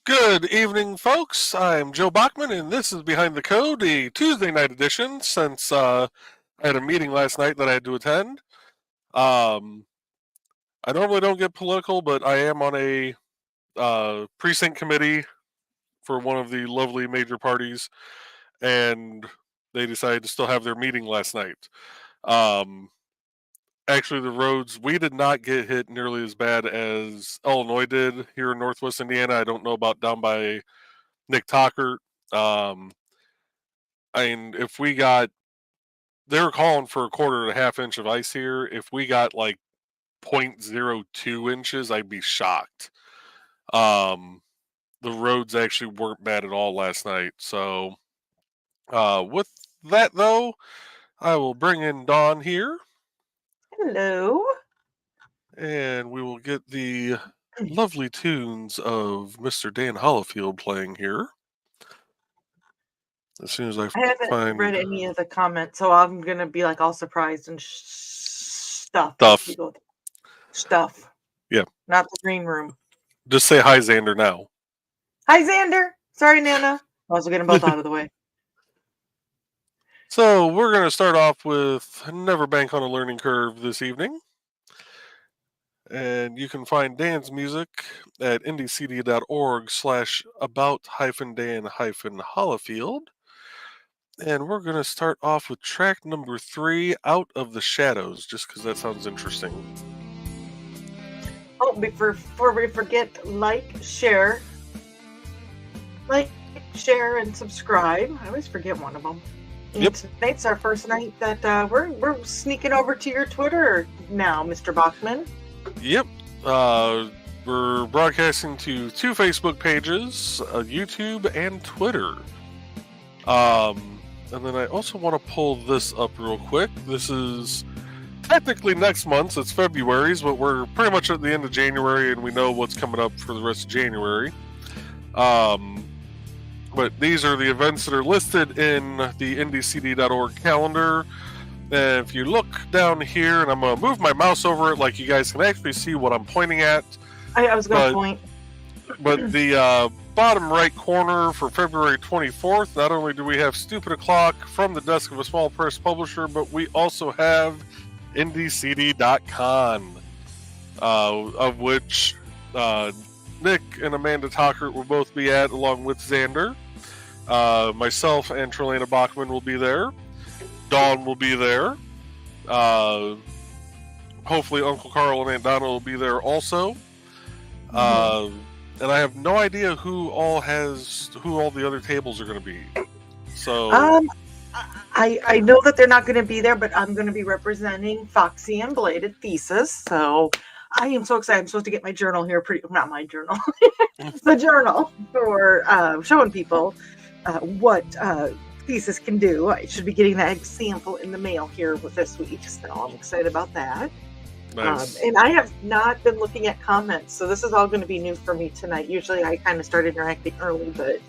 Good evening, folks. I'm Joe Bachman, and this is Behind the Code, a Tuesday night edition, since I had a meeting last night that I had to attend. I normally don't get political, but I am on a precinct committee for one of the lovely major parties, and they decided to still have their meeting last night. Actually, the roads, we did not get hit nearly as bad as Illinois did here in Northwest Indiana. I don't know about down by Nick Tockert. I mean, if we got, they were calling for a quarter to a half inch of ice here. If we got like 0.02 inches, I'd be shocked. The roads actually weren't bad at all last night. So, with that though, I will bring in Dawn here. Hello. And we will get the lovely tunes of Mr. Dan Hollifield playing here. As soon as I haven't read any of the comments, so I'm going to be like all surprised and stuff. Stuff. Yeah. Not the green room. Just say hi, Xander, now. Hi, Xander. Sorry, Nana. I was getting both out of the way. So we're going to start off with Never Bank on a Learning Curve this evening. And you can find Dan's music at indiecd.org/about-Dan-Hollifield. And we're going to start off with track number 3, Out of the Shadows, just because that sounds interesting. Oh, before we forget, like, share, and subscribe. I always forget one of them. And tonight's our first night that we're sneaking over to your Twitter now, Mr. Bachman. Yep. We're broadcasting to 2 Facebook pages, YouTube and Twitter. And then I also want to pull this up real quick. This is technically next month. It's February's, but we're pretty much at the end of January, and we know what's coming up for the rest of January. But these are the events that are listed in the IndieCD.org calendar. And if you look down here, and I'm going to move my mouse over it like you guys can actually see what I'm pointing at. I was going to point. But the bottom right corner for February 24th, not only do we have Stupid O'Clock from the desk of a small press publisher, but we also have IndieCD.con, of which Nick and Amanda Tockert will both be at, along with Xander. Myself and Trelana Bachman will be there. Dawn will be there. Hopefully Uncle Carl and Aunt Donna will be there also. And I have no idea who all the other tables are going to be. So I know that they're not going to be there, but I'm going to be representing Foxy and Bladed Thesis. So I am so excited. I'm supposed to get my journal here. Not my journal, the journal for showing people what Thesis can do. I should be getting that sample in the mail here with this week. So I'm excited about that. nice. And I have not been looking at comments, so this is all going to be new for me tonight. Usually I kind of start interacting early, but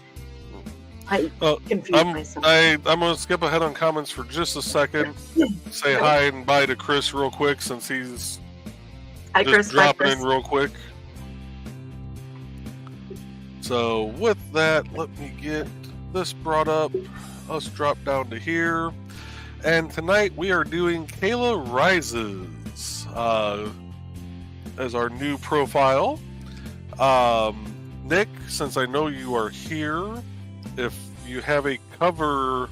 I confused myself. I'm going to skip ahead on comments for just a second. Say hi and bye to Chris real quick, since he's Hi, just Chris. dropping in real quick. So with that, let me get this brought up. Us drop down to here. And tonight we are doing Kayla Rises as our new profile. Nick, since I know you are here, if you have a cover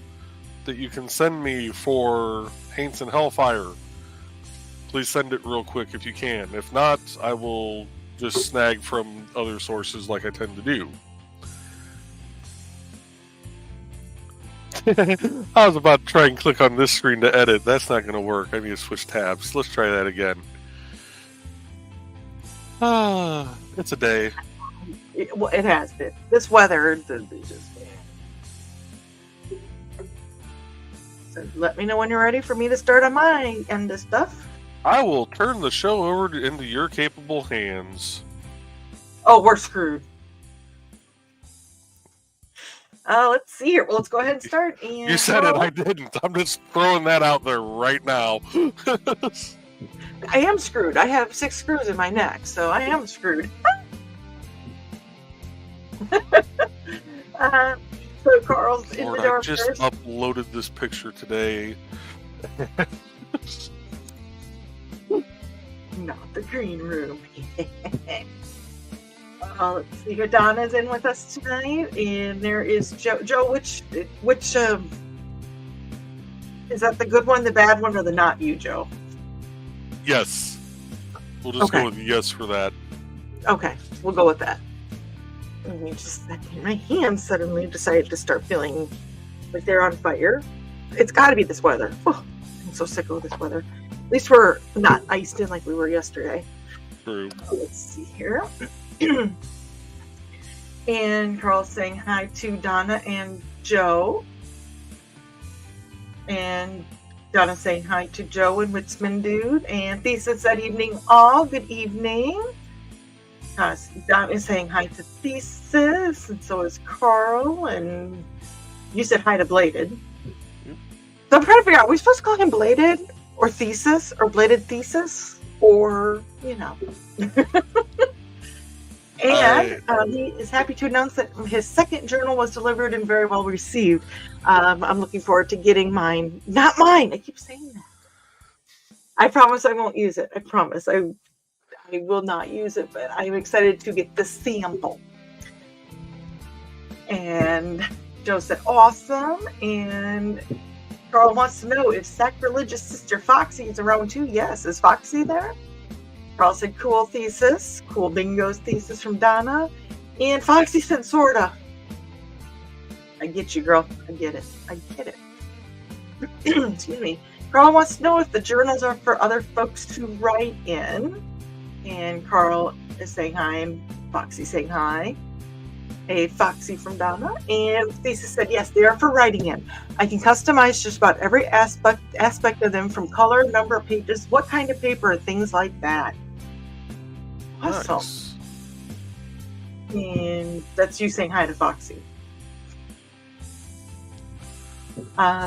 that you can send me for Haints and Hellfire, please send it real quick if you can. If not, I will just snag from other sources like I tend to do. I was about to try and click on this screen to edit. That's not going to work. I need to switch tabs. Let's try that again. It's a day. It has been. This weather, so let me know when you're ready for me to start on my end of stuff. I will turn the show over into your capable hands. Oh, we're screwed. Let's see here. Well, let's go ahead and start. And You said it, I didn't. I'm just throwing that out there right now. I am screwed. I have 6 screws in my neck, so I am screwed. So Carl's in Lord, the door I just first. uploaded this picture today. Not the green room. Let's see here. Donna's in with us tonight, and there is Joe. Joe, which is that the good one, the bad one, or the not you, Joe? Yes. We'll just Okay. go with yes for that. Okay, we'll go with that. Let me just my hands suddenly decided to start feeling like they're on fire. It's got to be this weather. Oh, I'm so sick of this weather. At least we're not iced in like we were yesterday. True. Let's see here. And Carl's saying hi to Donna and Joe. And Donna's saying hi to Joe and Witzman Dude. And Thesis that evening. All good evening. Donna is saying hi to Thesis, and so is Carl. And you said hi to Bladed. So I'm trying to figure out, are we supposed to call him Bladed or Thesis or Bladed Thesis? Or, you know. And he is happy to announce that his second journal was delivered and very well received. I'm looking forward to getting mine. Not mine. I keep saying that. I promise I won't use it. I promise. I will not use it, but I'm excited to get the sample. And Joe said, awesome. And Carl wants to know if sacrilegious sister Foxy is around too. Yes. Is Foxy there? Carl said, cool Thesis. Cool Bingo's Thesis from Donna. And Foxy said, sorta. I get you, girl. I get it. I get it. Excuse me. Carl wants to know if the journals are for other folks to write in. And Carl is saying hi, and Foxy saying hi. A Foxy from Donna. And Thesis said, yes, they are for writing in. I can customize just about every aspect of them, from color, number of pages, what kind of paper, things like that. Awesome. Nice. And that's you saying hi to Foxy.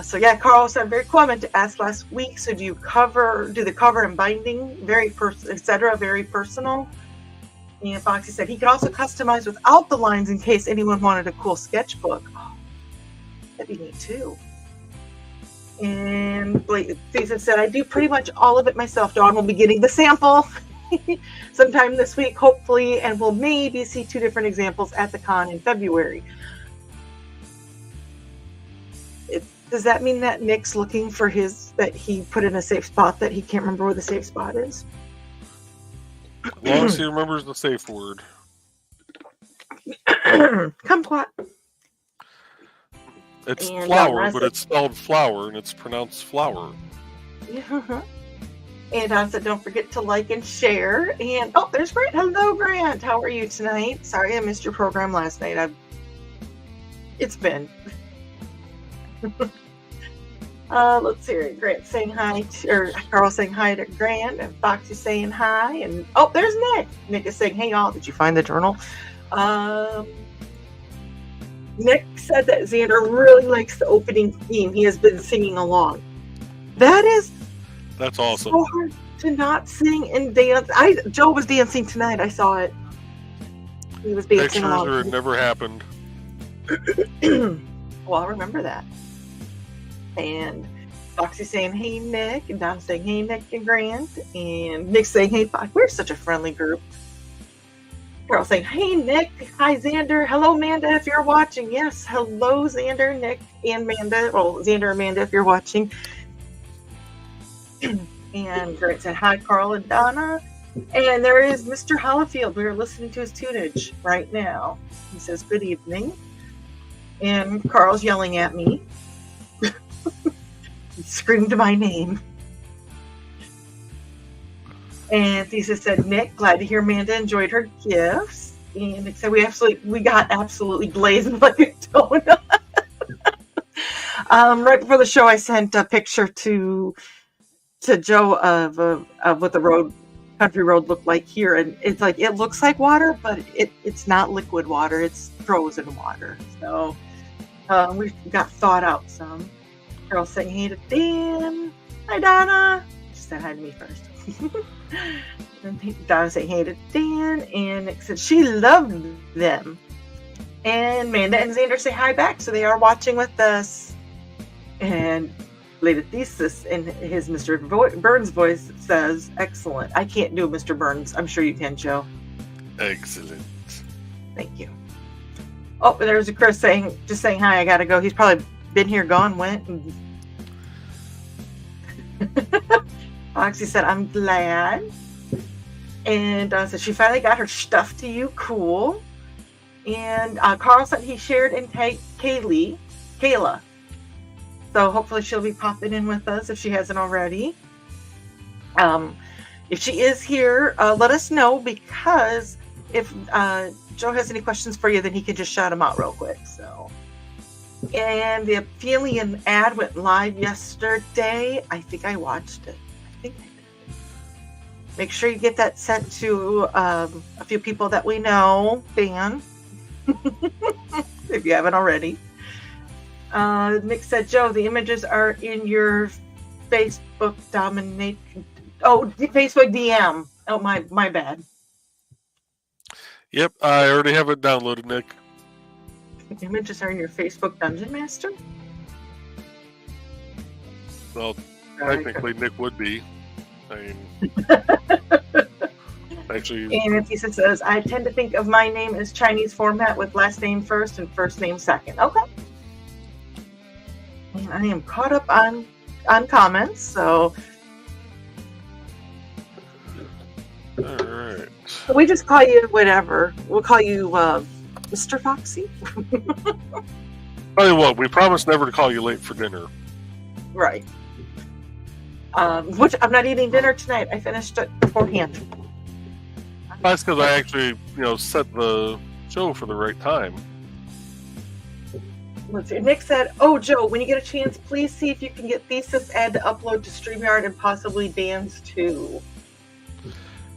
So yeah, Carl said very cool. I meant to ask last week. So do the cover and binding, etc. Very personal. And Foxy said he could also customize without the lines in case anyone wanted a cool sketchbook. Oh, that'd be neat too. And Susan said I do pretty much all of it myself. Dawn will be getting the sample sometime this week, hopefully, and we'll maybe see 2 different examples at the con in February. Does that mean that Nick's looking for that he put in a safe spot that he can't remember where the safe spot is? As long as he remembers the safe word. Kumquat. It's And, flower, but it's spelled flower, and it's pronounced flower. Yeah. And I said, don't forget to like and share. And there's Grant. Hello, Grant. How are you tonight? Sorry I missed your program last night. It's been. Let's see. Grant saying hi, or Carl saying hi to Grant, and Foxy saying hi, and there's Nick. Nick is saying, "Hey y'all, did you find the journal?" Nick said that Xander really likes the opening theme. He has been singing along. That's awesome. So hard to not sing and dance. Joe was dancing tonight. I saw it. He was dancing along. Pictures, or it never happened. Well, I'll remember that. And Foxy saying, hey, Nick. And Don saying, hey, Nick and Grant. And Nick saying, hey, Fox. We're such a friendly group. Carol saying, hey, Nick. Hi, Xander. Hello, Amanda, if you're watching. Yes, hello, Xander, Nick, and Amanda. Well, Xander, Amanda, if you're watching. And Grant said, hi, Carl and Donna. And there is Mr. Hollifield. We are listening to his tunage right now. He says, good evening. And Carl's yelling at me. He screamed my name. And Thesis said, Nick, glad to hear Amanda enjoyed her gifts. And Nick said, we got absolutely blazing like a donut. Right before the show, I sent a picture to Joe of what the country road looked like here. And it's like, it looks like water, but it's not liquid water. It's frozen water. So we got thawed out some. Girl saying hey to Dan. Hi, Donna. She said hi to me first. And Donna saying hey to Dan. And Nick said she loved them. And Amanda and Xander say hi back. So they are watching with us. And Lady Thesis in his Mr. Burns voice says, excellent. I can't do Mr. Burns. I'm sure you can, Joe. Excellent. Thank you. Oh, there's a Chris saying hi. I gotta go. He's probably been here, gone, went. And Foxy said, I'm glad. And said she finally got her stuff to you. Cool. And Carl said he shared and tagged Kayla. So hopefully she'll be popping in with us if she hasn't already. If she is here, let us know, because if Joe has any questions for you, then he can just shout them out real quick. So, and the Aphelion ad went live yesterday. I think I watched it. I think I did. Make sure you get that sent to a few people that we know, Dan, if you haven't already. Nick said, Joe, the images are in your Facebook Facebook DM. Oh, my bad. Yep, I already have it downloaded, Nick. The images are in your Facebook Dungeon Master? Well, technically, Nick would be. I mean, actually. And he says, I tend to think of my name as Chinese format with last name first and first name second. Okay. And I am caught up on comments, so. All right. We just call you whatever. We'll call you Mr. Foxy. Tell you what, we promise never to call you late for dinner. Right. Which I'm not eating dinner tonight. I finished it beforehand. That's because I actually, set the show for the right time. Let's see. Nick said, oh, Joe, when you get a chance, please see if you can get Thesis ad to upload to StreamYard and possibly Dan's too.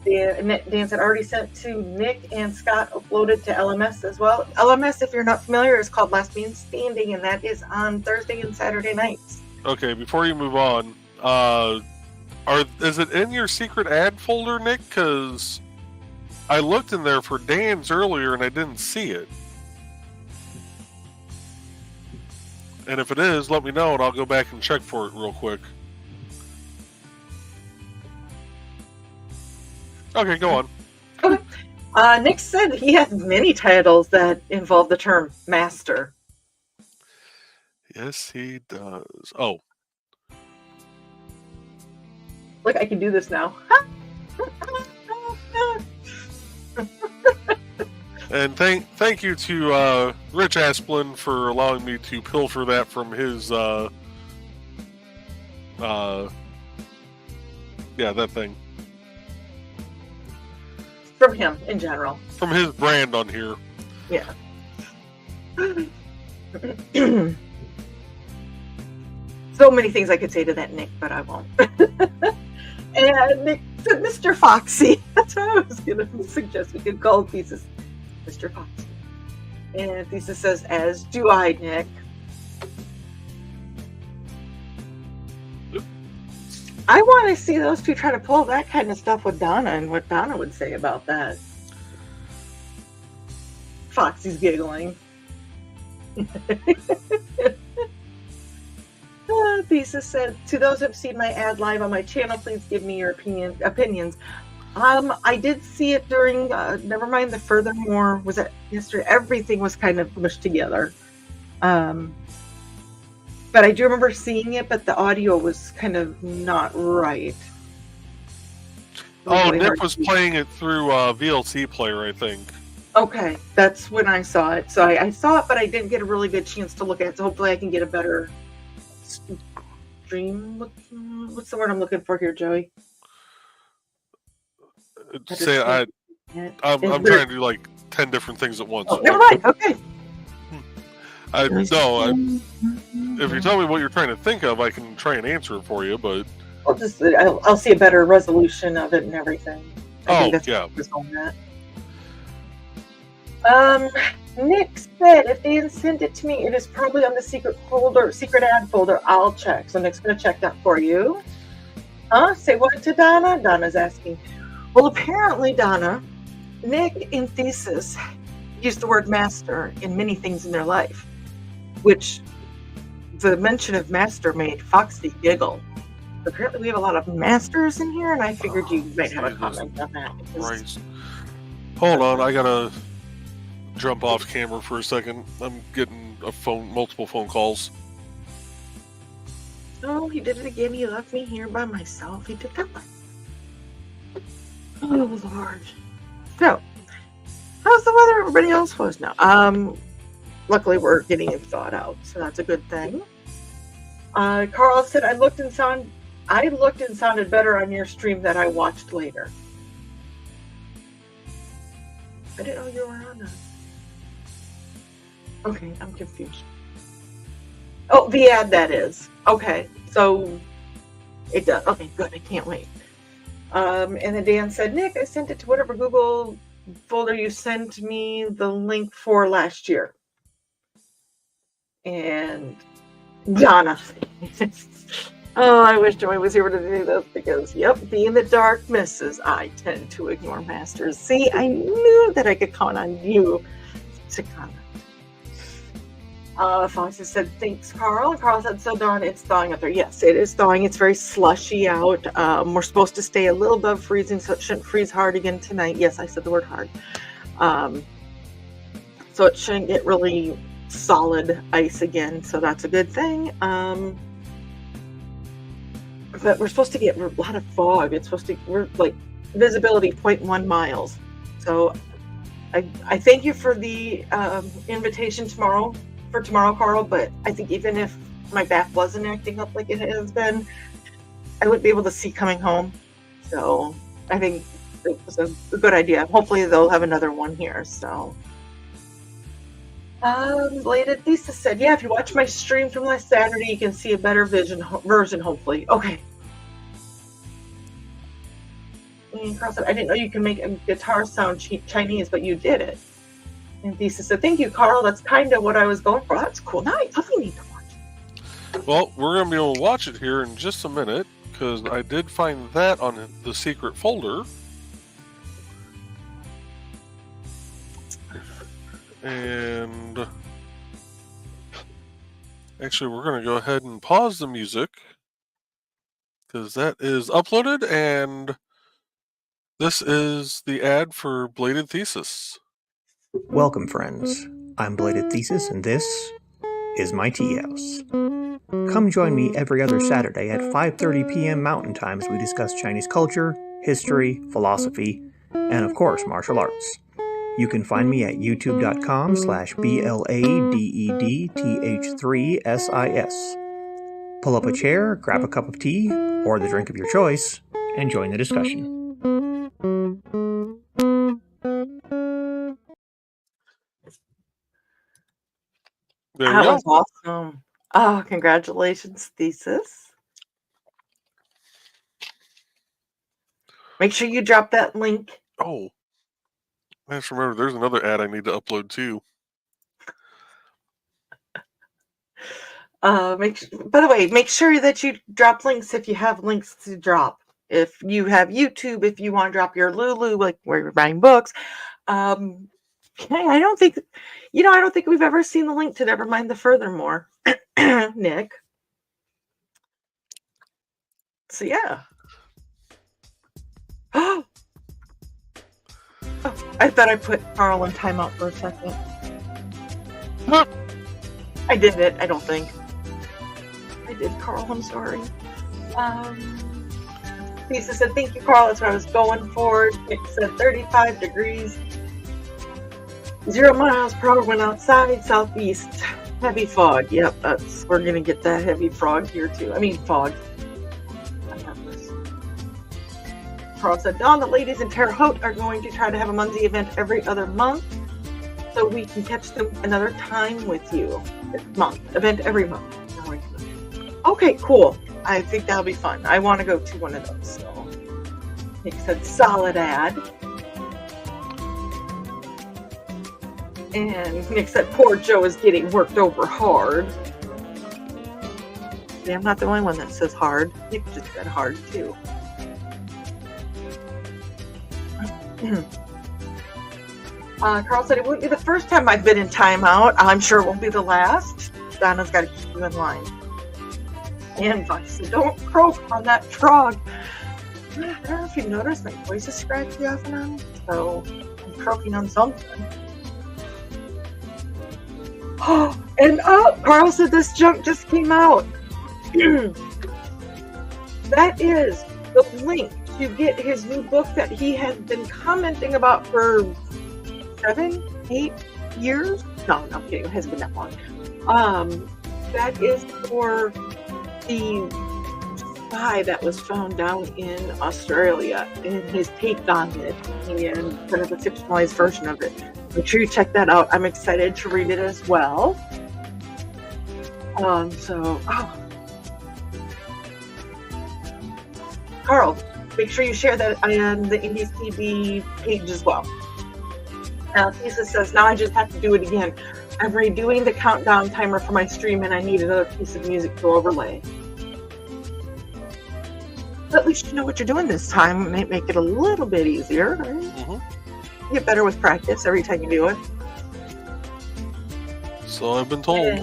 Dan said already sent to Nick and Scott, uploaded to LMS as well. LMS, if you're not familiar, is called Last Man Standing, and that is on Thursday and Saturday nights. Okay, before you move on, is it in your secret ad folder, Nick? Because I looked in there for Dan's earlier and I didn't see it. And if it is, let me know and I'll go back and check for it real quick. Okay, go on. Okay. Nick said he has many titles that involve the term master. Yes, he does. Oh. Look, I can do this now. And thank you to Rich Asplin for allowing me to pilfer that from his yeah, that thing. From him in general. From his brand on here. Yeah. So many things I could say to that, Nick, but I won't. And Nick said Mr. Foxy. That's what I was going to suggest. We could call Thesis Mr. Foxy. And Thesis says, as do I, Nick. I want to see those two try to pull that kind of stuff with Donna and what Donna would say about that. Foxy's giggling. Thesis said, to those who have seen my ad live on my channel, please give me your opinions. I did see it during, never mind the furthermore, was it yesterday? Everything was kind of mushed together. But I do remember seeing it, but the audio was kind of not right. Oh, Nick was playing it through VLC Player, I think. Okay, that's when I saw it. So I saw it, but I didn't get a really good chance to look at it. So hopefully I can get a better stream. What's the word I'm looking for here, Joey? I'm trying to do like 10 different things at once. Oh, never mind. Okay. If you tell me what you're trying to think of, I can try and answer it for you, but I'll see a better resolution of it and everything. I think that's yeah. on that. Nick said if they sent it to me, it is probably on the secret ad folder. I'll check. So Nick's going to check that for you. Say what to Donna? Donna's asking. Well, apparently, Donna, Nick and Thesis use the word master in many things in their life, which the mention of master made Foxy giggle. Apparently, we have a lot of masters in here, and I figured you might have a comment on that. Christ. Hold on, I gotta jump off camera for a second. I'm getting multiple phone calls. Oh, he did it again. He left me here by myself. He did that. Oh, Lord. So, how's the weather? Everybody else was now. Luckily, we're getting it thawed out, so that's a good thing. Carl said, I looked and sounded better on your stream that I watched later. I didn't know you were on that. Okay, I'm confused. Oh, the ad, that is. Okay, so it does. Okay, good. I can't wait. And then Dan said, Nick, I sent it to whatever Google folder you sent me the link for last year. And Donna. Oh, I wish Joey was here to do this because, yep, being the dark misses, I tend to ignore masters. See, I knew that I could count on you to comment. Foxy said, thanks, Carl. And Carl said, so Dawn, it's thawing out there. Yes, it is thawing. It's very slushy out. We're supposed to stay a little above freezing, so it shouldn't freeze hard again tonight. Yes, I said the word hard. So it shouldn't get really solid ice again, so that's a good thing. But we're supposed to get a lot of fog. We're like visibility 0.1 miles. So I thank you for the invitation tomorrow, Carl, but I think even if my back wasn't acting up like it has been, I wouldn't be able to see coming home. So I think it was a good idea. Hopefully they'll have another one here. So Bladed Lisa said, yeah, if you watch my stream from last Saturday, you can see a better version, hopefully. Okay. And Carl said, I didn't know you can make a guitar sound Chinese, but you did it. And Thesis said, thank you, Carl. That's kind of what I was going for. That's cool. Now I definitely need to watch it. Well, we're going to be able to watch it here in just a minute, because I did find that on the secret folder. And actually, we're going to go ahead and pause the music, because that is uploaded, and this is the ad for Bladed Thesis. Welcome, friends. I'm Bladed Thesis, and this is my tea house. Come join me every other Saturday at 5:30 p.m. Mountain Time as we discuss Chinese culture, history, philosophy, and of course, martial arts. You can find me at youtube.com/BLADEDTH3SIS. Pull up a chair, grab a cup of tea, or the drink of your choice, and join the discussion. There That we go. was awesome. Oh, congratulations, Thesis. Make sure you drop that link. Oh, I just remember there's another ad I need to upload too. By the way, make sure that you drop links if you have links to drop. If you have YouTube, if you want to drop your Lulu, like where you're buying books. I don't think we've ever seen the link to Nevermind the Furthermore, Nick. So yeah. Oh, I thought I put Carl in timeout for a second. I did it. I don't think I did, Carl. I'm sorry. Lisa said, "Thank you, Carl. That's what I was going for." Nick said, 35 degrees. 0 miles per hour when outside, southeast. Heavy fog. Yep, we're gonna get that heavy fog here too. I mean fog. Carl said, Dawn, the ladies in Terre Haute are going to try to have a Muncie event every other month, so we can catch them another time with you. Event every month. Okay, cool. I think that'll be fun. I want to go to one of those. So Nick said, solid ad. And Nick said, poor Joe is getting worked over hard. Yeah, I'm not the only one that says hard. Nick just said hard, too. Carl said, it won't be the first time I've been in timeout. I'm sure it won't be the last. Donna's got to keep you in line. And Fox said, don't croak on that frog. I don't know if you've noticed, my voice is scratchy off and on, so I'm croaking on something. Oh, and Carl said this junk just came out. That is the link to get his new book that he has been commenting about for 7, 8 years. No, I'm kidding. It hasn't been that long. That is for the spy that was found down in Australia and his take on it and kind of a fictionalized version of it. Make sure you check that out. I'm excited to read it as well. Carl, make sure you share that on the Indies TV page as well. Lisa says, now I just have to do it again. I'm redoing the countdown timer for my stream and I need another piece of music to overlay. But at least you know what you're doing this time. It might make it a little bit easier, right? Mm-hmm. You get better with practice every time you do it. So I've been told.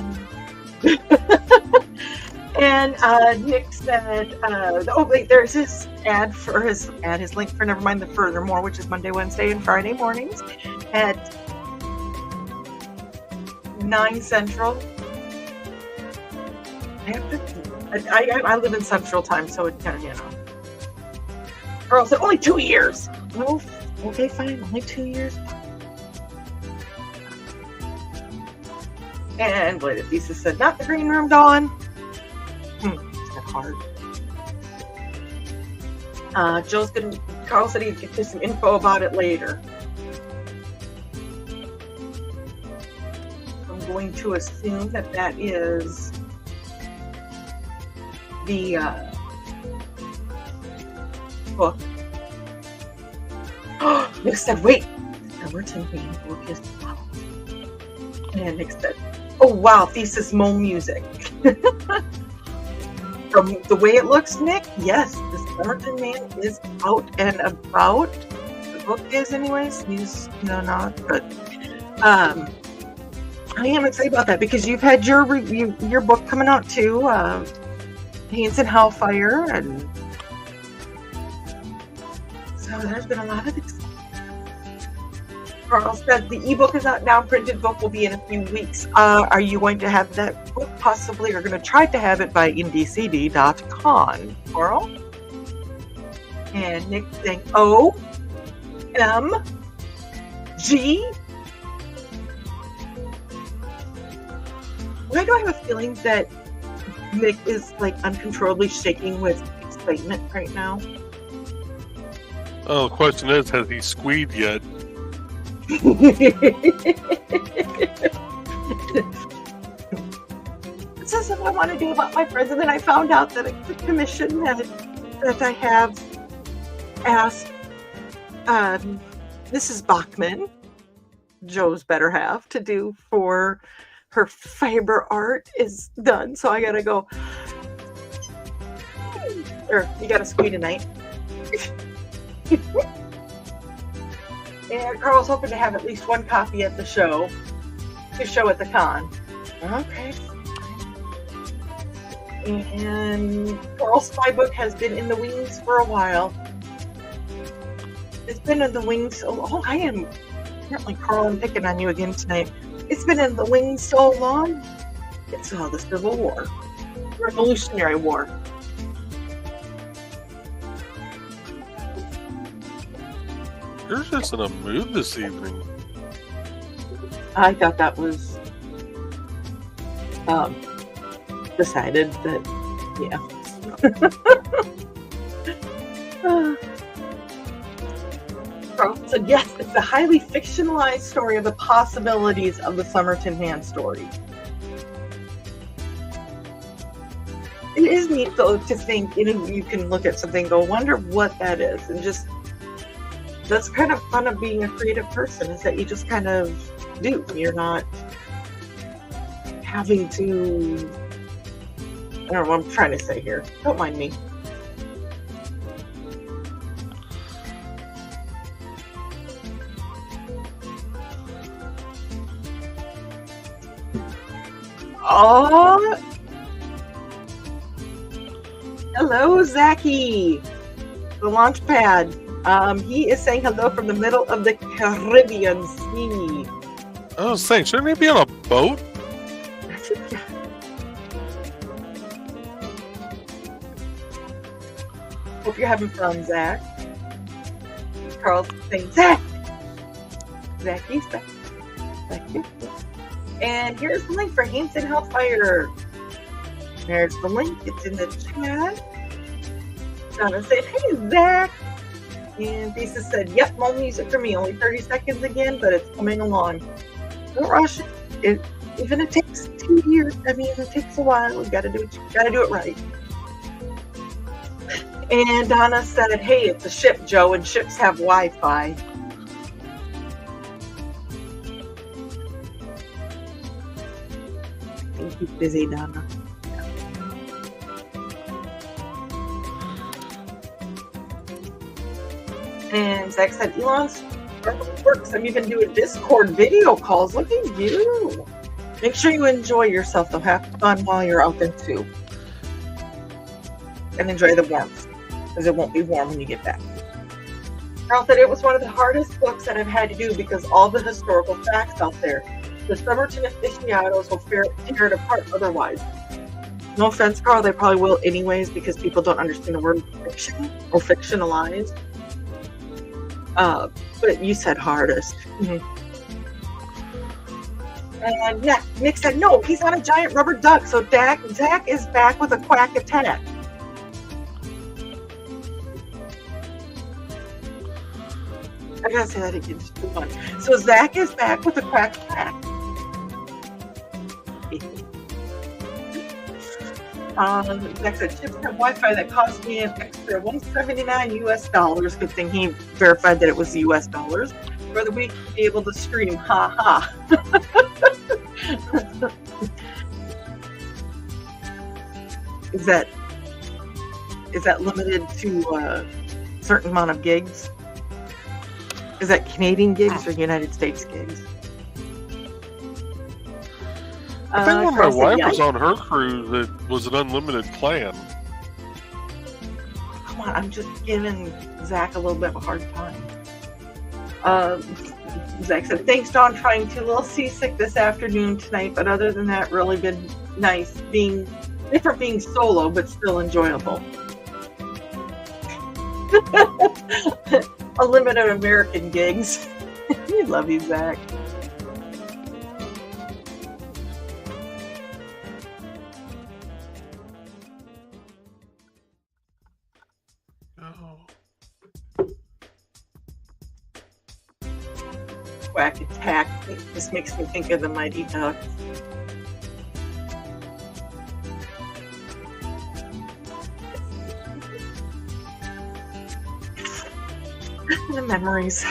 And Nick said, there's his ad for his link for Nevermind the Furthermore, which is Monday, Wednesday, and Friday mornings at 9 Central. I live in Central Time, so it kind of, Carl said, only 2 years. Oh, okay, fine, only 2 years. And Bladed Thesis said, not the green room, Dawn. It's that hard. Carl said he'd get you some info about it later. I'm going to assume that is the book Nick said, wait, Summerton Maine book is out. And Nick said, oh wow, Thesis Mo music. From the way it looks, Nick, yes, the Summerton Man is out and about. The book is anyways. He's not, but I am excited about that because you've had your book coming out too, Haynes and Hellfire, and so there's been a lot of excitement. Carl said the ebook is out now. Printed book will be in a few weeks. Are you going to have that book possibly, or going to try to have it by indiecd.con, Carl? And Nick saying O-M-G. Why do I have a feeling that Nick is like uncontrollably shaking with excitement right now? Oh, the question is, has he squeed yet? This is what I want to do about my friends, and then I found out that the commission that I have asked Mrs. Bachman, Joe's better half, to do for her fiber art is done. So I gotta go. Or you gotta squeeze tonight. And Carl's hoping to have at least one copy at the show, to show at the con. Okay. And Carl's spy book has been in the wings for a while. It's been in the wings. Oh, I am apparently, Carl, I'm picking on you again tonight. It's been in the wings so long. It's the Civil War, Revolutionary War. You're just in a mood this evening. I thought that was decided that, yeah. Carl said, yes, it's a highly fictionalized story of the possibilities of the Summerton Man story. It is neat, though, to think, you can look at something and go, wonder what that is, and just, that's kind of fun of being a creative person, is that you just kind of do. You're not having to, I don't know what I'm trying to say here. Don't mind me. Oh, hello, Zachy, the launch pad. He is saying hello from the middle of the Caribbean Sea. I was saying, shouldn't he be on a boat? Hope you're having fun, Zach. Carl's saying, Zach! Zachy's back. Zachy. And here's the link for Haynes and Hellfire. There's the link. It's in the chat. Donna said, hey, Zach. And Thesis said, yep, more music for me. Only 30 seconds again, but it's coming along. Don't rush it. Even if it takes 2 years, I mean, it takes a while. You gotta do it right. And Donna said, hey, it's a ship, Joe, and ships have Wi-Fi. Thank you, busy Donna. And Zach said, Elon's works. I'm even doing Discord video calls. Look at you. Make sure you enjoy yourself, though. Have fun while you're out there, too. And enjoy the warmth, because it won't be warm when you get back. Carl said it was one of the hardest books that I've had to do because all the historical facts out there. The Summerton aficionados will tear it apart otherwise. No offense, Carl, they probably will anyways because people don't understand the word fiction or fictionalized. But you said hardest. Mm-hmm. And yeah, Nick said, no, he's on a giant rubber duck, so Zach is back with a quack attack. I gotta say that again, just for fun. So Zach is back with a quack attack. Zach said, chips have Wi-Fi that cost me an extra $179 US. Good thing he verified that it was US dollars for the week to be able to stream. Ha ha. Is that limited to a certain amount of gigs? Is that Canadian gigs or United States gigs? I think when my Carl said, wife yeah. was on her cruise, it was an unlimited plan. Come on, I'm just giving Zach a little bit of a hard time. Zach said, thanks, Dawn. Trying to a little seasick this afternoon tonight, but other than that, really been nice. Being solo, but still enjoyable. Unlimited American gigs. We love you, Zach. Quack Attack. This makes me think of the Mighty Ducks. The memories.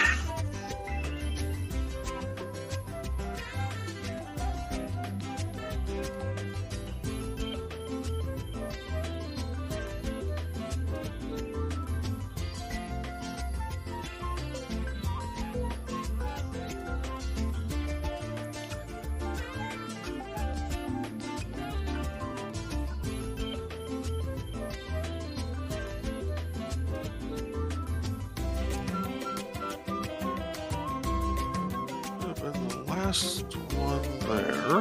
One there.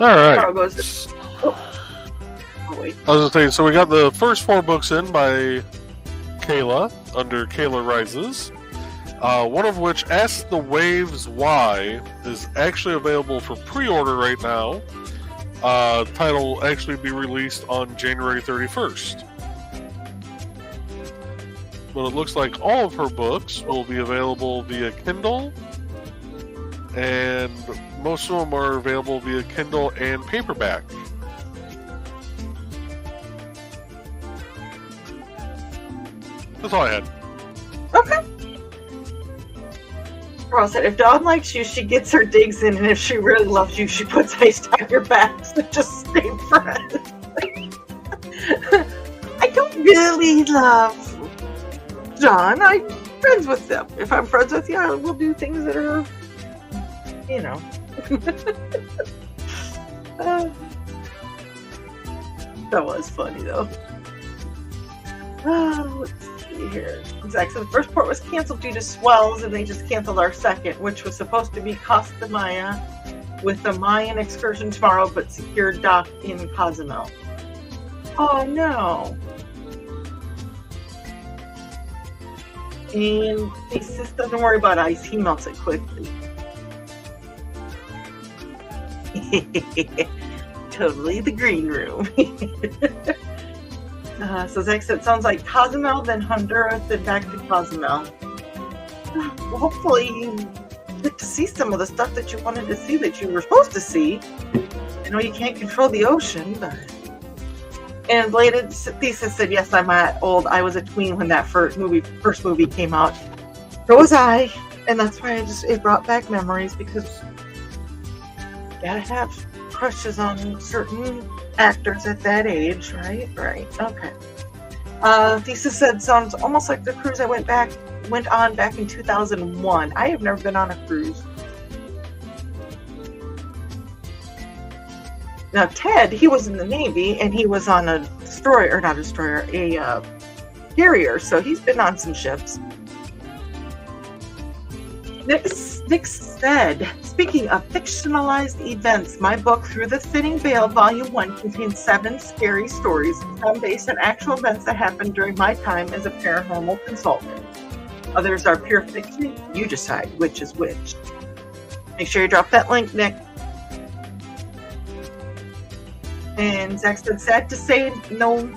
All right. Carl goes, oh, wait. I was gonna say, so we got the first 4 books in by Kayla under Kayla Rises. One of which, Ask the Waves Why, is actually available for pre-order right now. Title will actually be released on January 31st. But it looks like all of her books will be available via Kindle, and most of them are available via Kindle and paperback. That's all I had. Okay. Carl said, if Dawn likes you, she gets her digs in, and if she really loves you, she puts ice on your back, so just stay friends. I don't really love John. I'm friends with them. If I'm friends with you, I will do things that are, you know. That was funny, though. Let's see here. Zach said the first port was canceled due to swells, and they just canceled our second, which was supposed to be Costa Maya with the Mayan excursion tomorrow, but secured dock in Cozumel. Oh, no. And he says, doesn't worry about ice, he melts it quickly. Totally the green room. So Zach said, it sounds like Cozumel, then Honduras, then back to Cozumel. Well, hopefully you get to see some of the stuff that you wanted to see that you were supposed to see. I know you can't control the ocean, but... And Bladed Thesis said, yes, I'm old. I was a tween when that first movie came out. So was I. And that's why it brought back memories, because you gotta have crushes on certain actors at that age, right? Right. Okay. Thesis said, sounds almost like the cruise I went on back in 2001. I have never been on a cruise. Now, Ted, he was in the Navy, and he was on a carrier, so he's been on some ships. Nick said, speaking of fictionalized events, my book, Through the Thinning Veil, Volume 1, contains 7 scary stories, some based on actual events that happened during my time as a paranormal consultant. Others are pure fiction. You decide which is which. Make sure you drop that link, Nick. And Zach said, sad to say, no,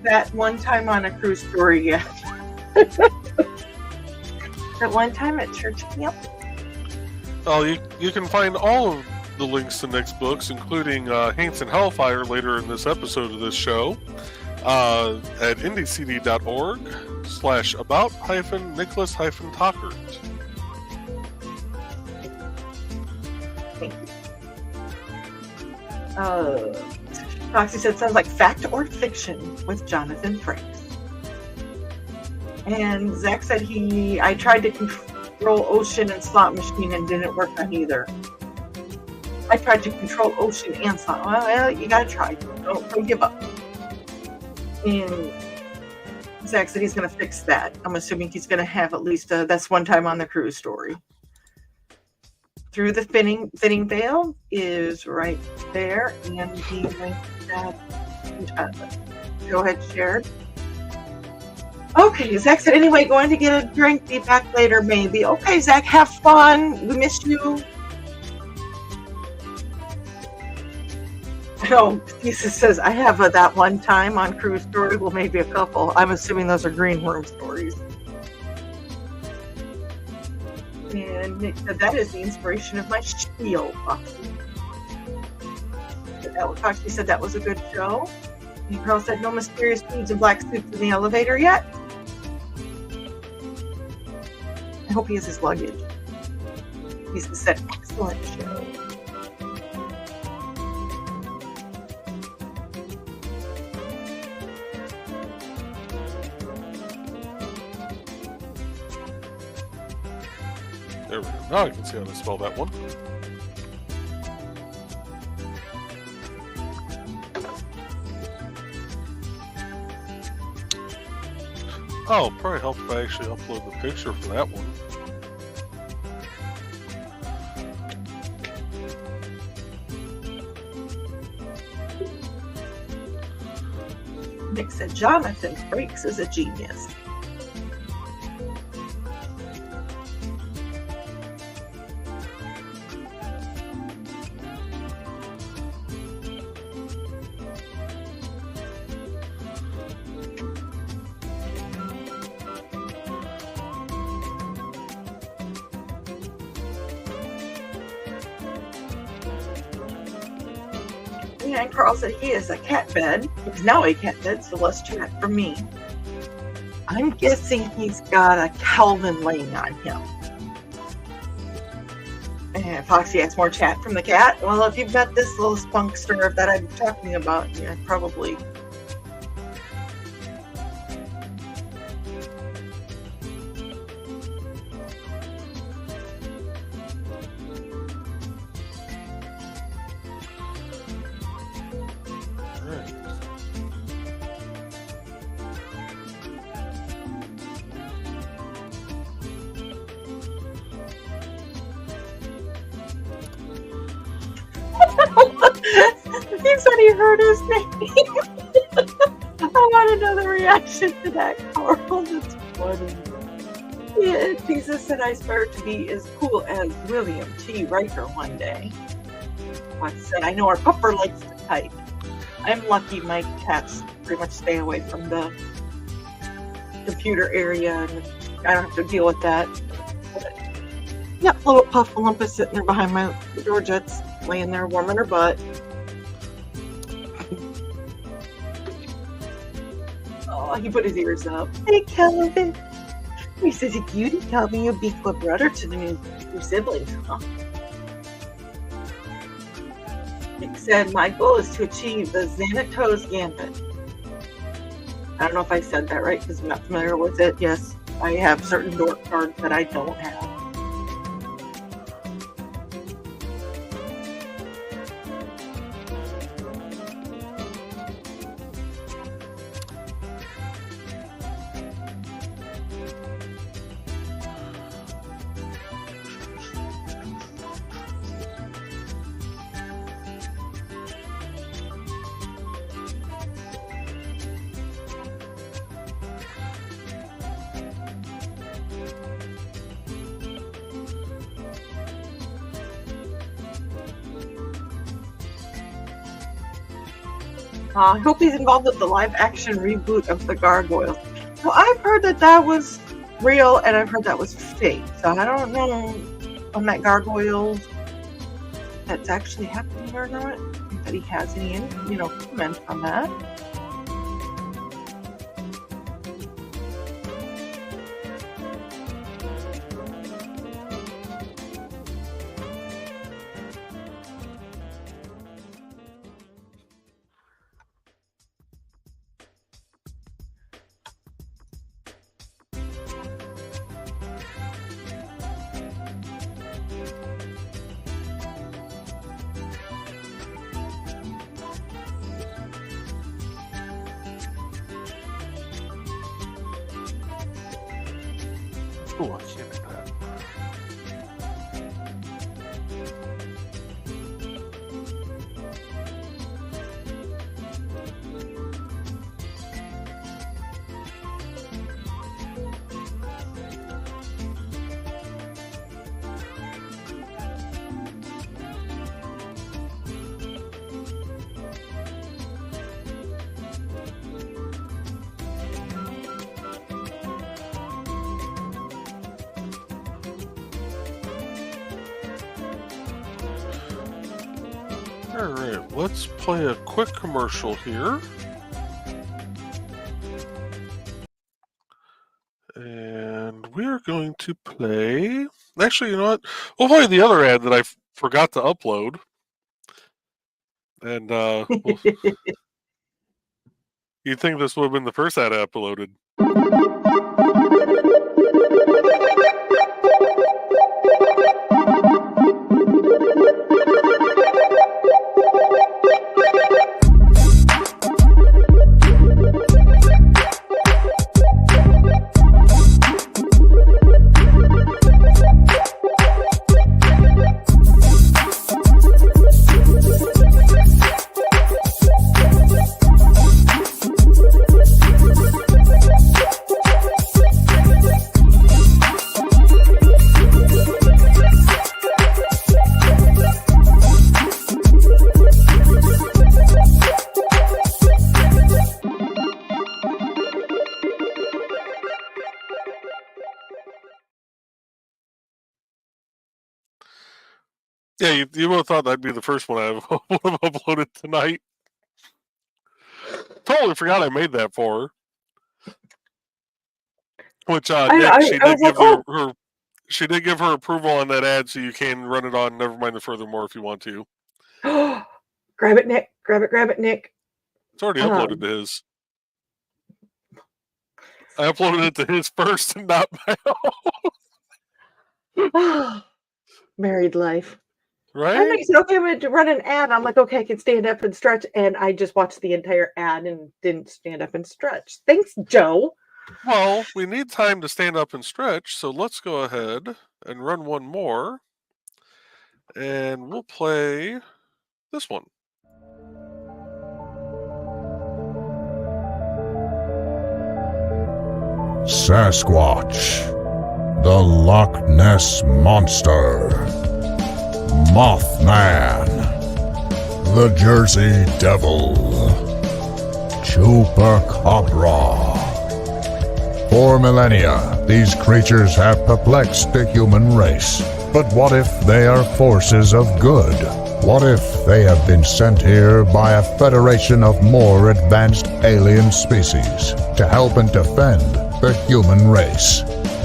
that one time on a cruise story yet. That one time at church camp. Oh, you can find all of the links to Nick's books, including Hanson Hellfire later in this episode of this show, at indiecd.org/about-Nicholas-Tockert. Thank you. Foxy said, sounds like fact or fiction with Jonathan Frakes. And Zach said I tried to control Ocean and Slot Machine and didn't work on either. I tried to control Ocean and Slot. Well, you gotta try. Don't give up. And Zach said he's gonna fix that. I'm assuming he's gonna have at least that's one time on the cruise story. Through the Thinning Veil is right there, and the link that go ahead, Sharon. Okay, Zach said, anyway, going to get a drink, be back later, maybe. Okay, Zach, have fun. We miss you. Oh, Thesis says, I have that one time on cruise story. Well, maybe a couple. I'm assuming those are green worm stories. And Nick said, that is the inspiration of my spiel, Foxy. Foxy said that was a good show. And Carl said, no mysterious dudes in black suits in the elevator yet. I hope he has his luggage. He said, excellent show. There we go. Now I can see how to spell that one. Oh, probably help if I actually upload the picture for that one. Nick said, Jonathan Frakes is a genius. And Carl said he is a cat bed. He's now a cat bed, so less chat from me. I'm guessing he's got a Calvin laying on him. And Foxy asks more chat from the cat. Well, if you've met this little spunkster that I'm talking about, yeah, probably. He said he heard his name. I want to know the reaction to that, Carl. That's funny. Yeah, Jesus said I aspire to be as cool as William T. Riker one day. I said, I know our pupper likes to type. I'm lucky my cats pretty much stay away from the computer area, and I don't have to deal with that. But, yeah, little Puffalumpa sitting there behind my Georgette's, laying there warming her butt. Oh, he put his ears up. Hey, Calvin. He says, a cutie, Calvin, you'll be a brother to the new siblings, huh? Nick said, my goal is to achieve the Xanatos Gambit. I don't know if I said that right because I'm not familiar with it. Yes, I have certain dork cards that I don't have. I hope he's involved with the live-action reboot of the Gargoyles. Well, I've heard that was real, and I've heard that was fake. So I don't know on that Gargoyles. that's actually happening or not. That he has any, comment on that. Oh, I can't do that. Alright, let's play a quick commercial here. And we're going to play... Actually, you know what? We'll play the other ad that I forgot to upload. And you'd think this would have been the first ad I uploaded. Yeah, you would have thought that'd be the first one I would have uploaded tonight. Totally forgot I made that for her. Which Nick, she did give her approval on that ad, so you can run it on Nevermind the Furthermore if you want to. Grab it, Nick. Grab it, Nick. It's already uploaded to his. I uploaded it to his first and not my own. Married life. Right? I'm like, okay, I'm going to run an ad. I'm like, okay, I can stand up and stretch. And I just watched the entire ad and didn't stand up and stretch. Thanks, Joe. Well, we need time to stand up and stretch, so let's go ahead and run one more. And we'll play this one. Sasquatch, the Loch Ness Monster, Mothman, the Jersey Devil, Chupacabra. For millennia, these creatures have perplexed the human race. But what if they are forces of good? What if they have been sent here by a federation of more advanced alien species to help and defend the human race?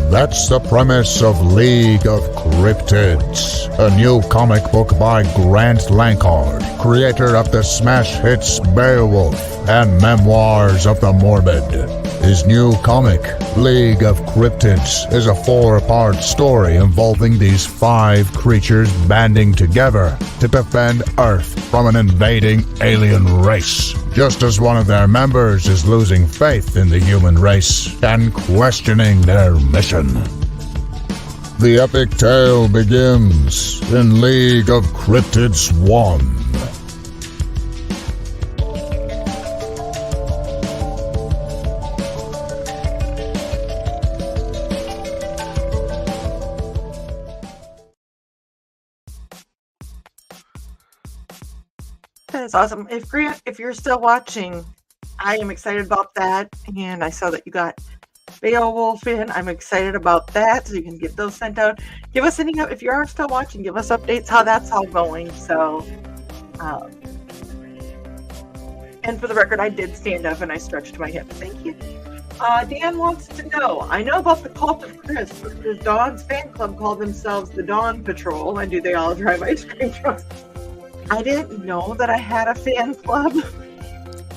That's the premise of League of Cryptids, a new comic book by Grant Lankard, creator of the smash hits Beowulf and Memoirs of the Morbid. His new comic, League of Cryptids, is a 4-part story involving these 5 creatures banding together to defend Earth from an invading alien race, just as one of their members is losing faith in the human race and questioning their mission. The epic tale begins in League of Cryptids 1. That's awesome. If Grant, if you're still watching, I am excited about that. And I saw that you got Beowulf in. I'm excited about that, so you can get those sent out. Give us any, if you are still watching, give us updates how that's all going. So, and for the record, I did stand up and I stretched my hip. Thank you. Dan wants to know, I know about the Cult of Chris, but does Dawn's fan club call themselves the Dawn Patrol, and do they all drive ice cream trucks? I didn't know that I had a fan club.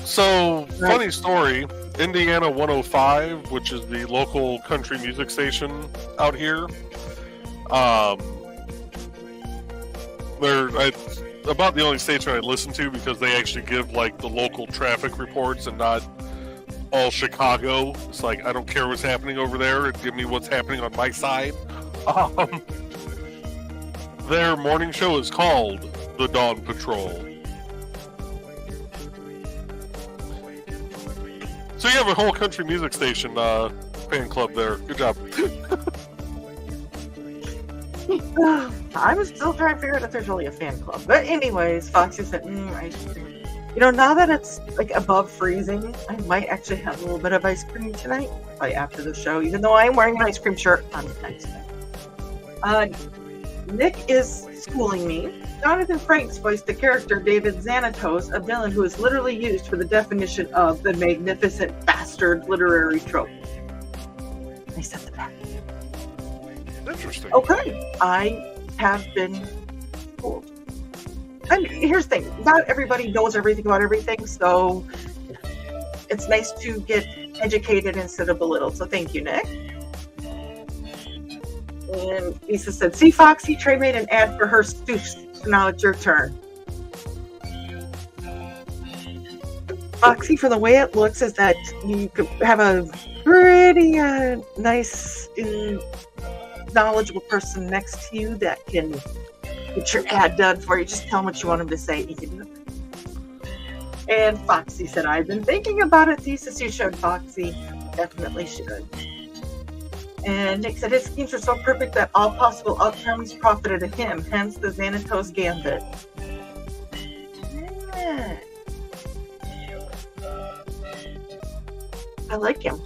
So, funny story, Indiana 105, which is the local country music station out here, they're about the only station I listen to because they actually give like the local traffic reports and not all Chicago. It's like, I don't care what's happening over there, give me what's happening on my side. Their morning show is called The Dawn Patrol. So you have a whole country music station fan club there. Good job. I'm still trying to figure out if there's really a fan club. But anyways, Foxy said, ice cream. You know, now that it's like above freezing, I might actually have a little bit of ice cream tonight, like after the show, even though I am wearing an ice cream shirt on the next day. Nick is schooling me. Jonathan Frakes voiced the character David Xanatos, a villain who is literally used for the definition of the magnificent bastard literary trope. I said the back. Interesting. Okay, I have been told. And here's the thing, not everybody knows everything about everything, so it's nice to get educated instead of belittled. So thank you, Nick. And Lisa said, see, Foxy, Trey made an ad for her stoofs. So now it's your turn. Foxy, for the way it looks, is that you could have a pretty nice, knowledgeable person next to you that can get your ad done for you. Just tell them what you want them to say. And Foxy said, I've been thinking about a thesis you showed, Foxy. Definitely should. And Nick said his schemes are so perfect that all possible outcomes profited to him, hence the Xanatos Gambit. Yeah. I like him.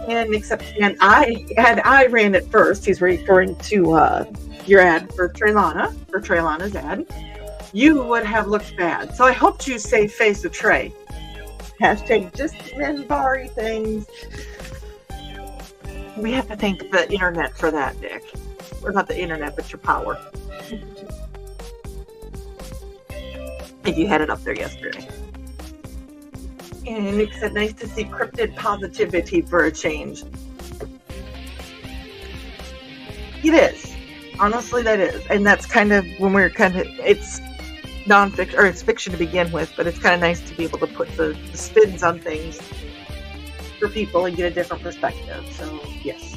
And Nick said, and I ran it first. He's referring to your ad for Treylana's ad. You would have looked bad. So I hoped you say face of Trey. Hashtag just men barry things. We have to thank the internet for that, Nick. Or not the internet, but your power. If you had it up there yesterday. And Nick said, nice to see cryptid positivity for a change. It is. Honestly, that is. And that's kind of when we're it's nonfiction, or it's fiction to begin with, but it's kind of nice to be able to put the spins on things for people and get a different perspective. So, yes.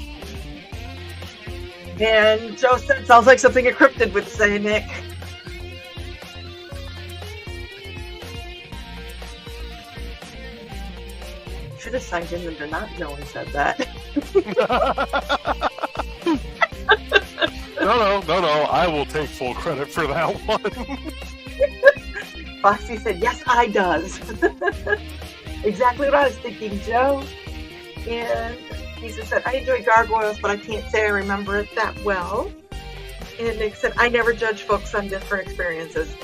And Joe said, sounds like something a cryptid would say, Nick. Should have signed in under not knowing said that. No. I will take full credit for that one. Foxy said, yes, I does. Exactly what I was thinking, Joe. And Lisa said, I enjoy gargoyles, but I can't say I remember it that well. And Nick said, I never judge folks on different experiences.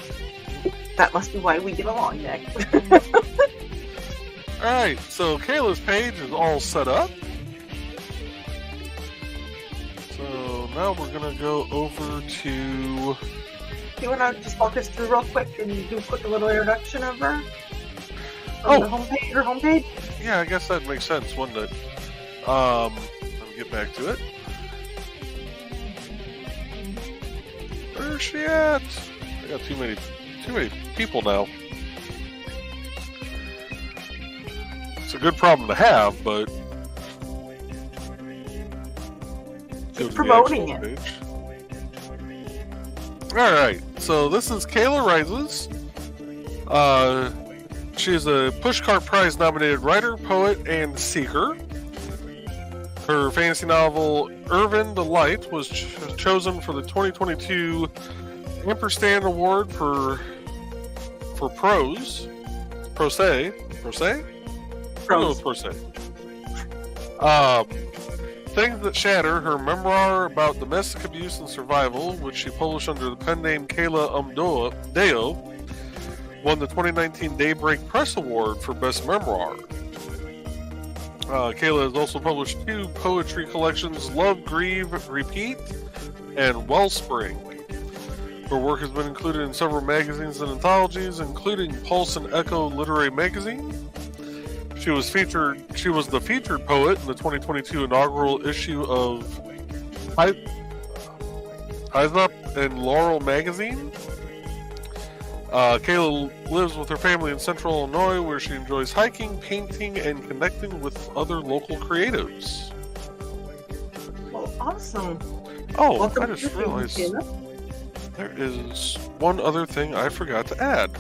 That must be why we get along, Nick. Alright, so Kayla's page is all set up. So now we're going to go over to... You want to just walk us through real quick and do a little introduction of her? On the homepage, her homepage? Yeah, I guess that makes sense, wouldn't it? Let me get back to it. Where's she at? I got too many people now. It's a good problem to have, but keep promoting it. Alright, so this is Kayla Rises. She's a Pushcart Prize nominated writer, poet, and seeker. Her fantasy novel, Irvin the Light, was chosen for the 2022 Ampersand Award for prose. Prose? Prose? Prose. Prose. Things That Shatter, her memoir about domestic abuse and survival, which she published under the pen name Kayla Deo, won the 2019 Daybreak Press Award for Best Memoir. Kayla has also published 2 poetry collections, Love, Grieve, Repeat, and Wellspring. Her work has been included in several magazines and anthologies, including Pulse and Echo Literary Magazine. She was the featured poet in the 2022 inaugural issue of Hyslop and Laurel magazine. Kayla lives with her family in Central Illinois, where she enjoys hiking, painting, and connecting with other local creatives. Well, awesome. Oh, Welcome I just to realized Kayla. there is one other thing I forgot to add.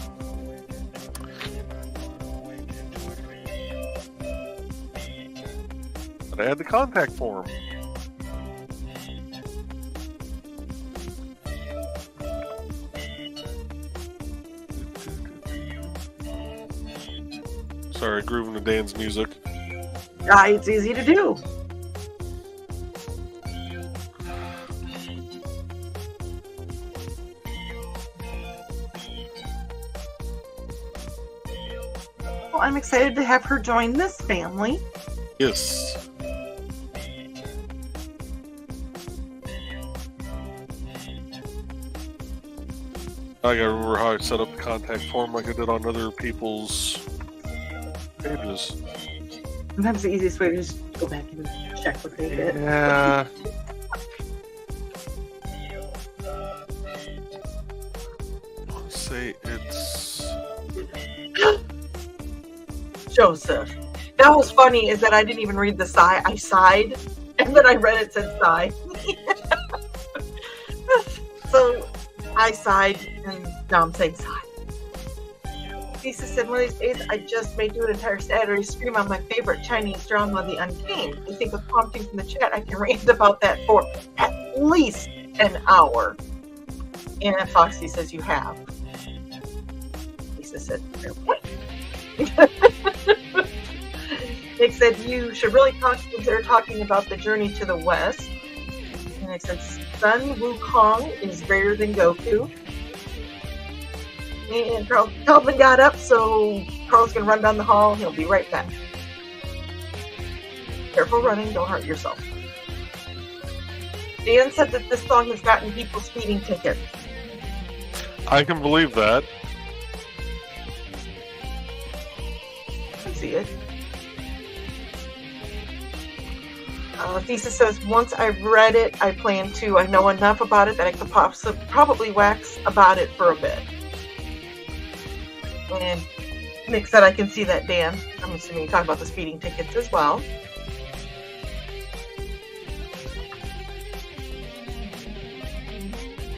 I add the contact form. Sorry, grooving to Dan's music. It's easy to do. Well, I'm excited to have her join this family. Yes. I gotta remember how I set up the contact form like I did on other people's pages. Sometimes the easiest way to just go back and check what they did. Yeah. Let's say it's Joseph. That was funny, is that I didn't even read the sigh. I sighed, and then I read it said sigh. So I sighed, and now I'm saying sigh. Lisa said, one of these days I just may do an entire Saturday stream on my favorite Chinese drama, The Untamed. I think with prompting from the chat, I can rant about that for at least an hour. And Foxy says, you have. Lisa said, fair point. Nick said, you should really consider talking about the journey to the West. And I said, Sun Wukong is greater than Goku. And Calvin got up, so Carl's going to run down the hall. He'll be right back. Careful running, don't hurt yourself. Dan said that this song has gotten people speeding tickets. I can believe that. I see it. Thesis says, once I've read it, I plan to. I know enough about it that I could probably wax about it for a bit. And Nick said, I can see that, Dan. I'm assuming you talk about the speeding tickets as well.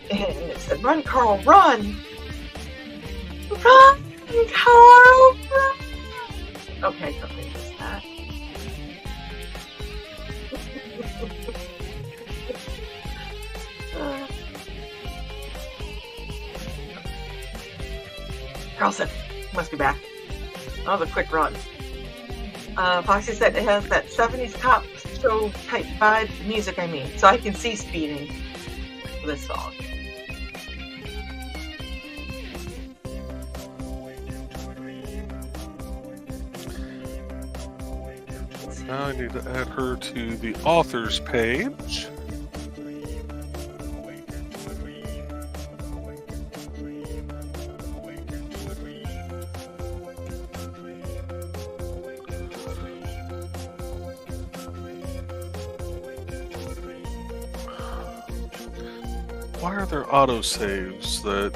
And Nick said, run, Carl, run! Run, Carl, run! Okay, something like that. Carl said, must be back. That was a quick run. Foxy said it has that 70s cop show type vibe, music I mean. So I can see speeding for this song. Now I need to add her to the authors page. Why are there autosaves that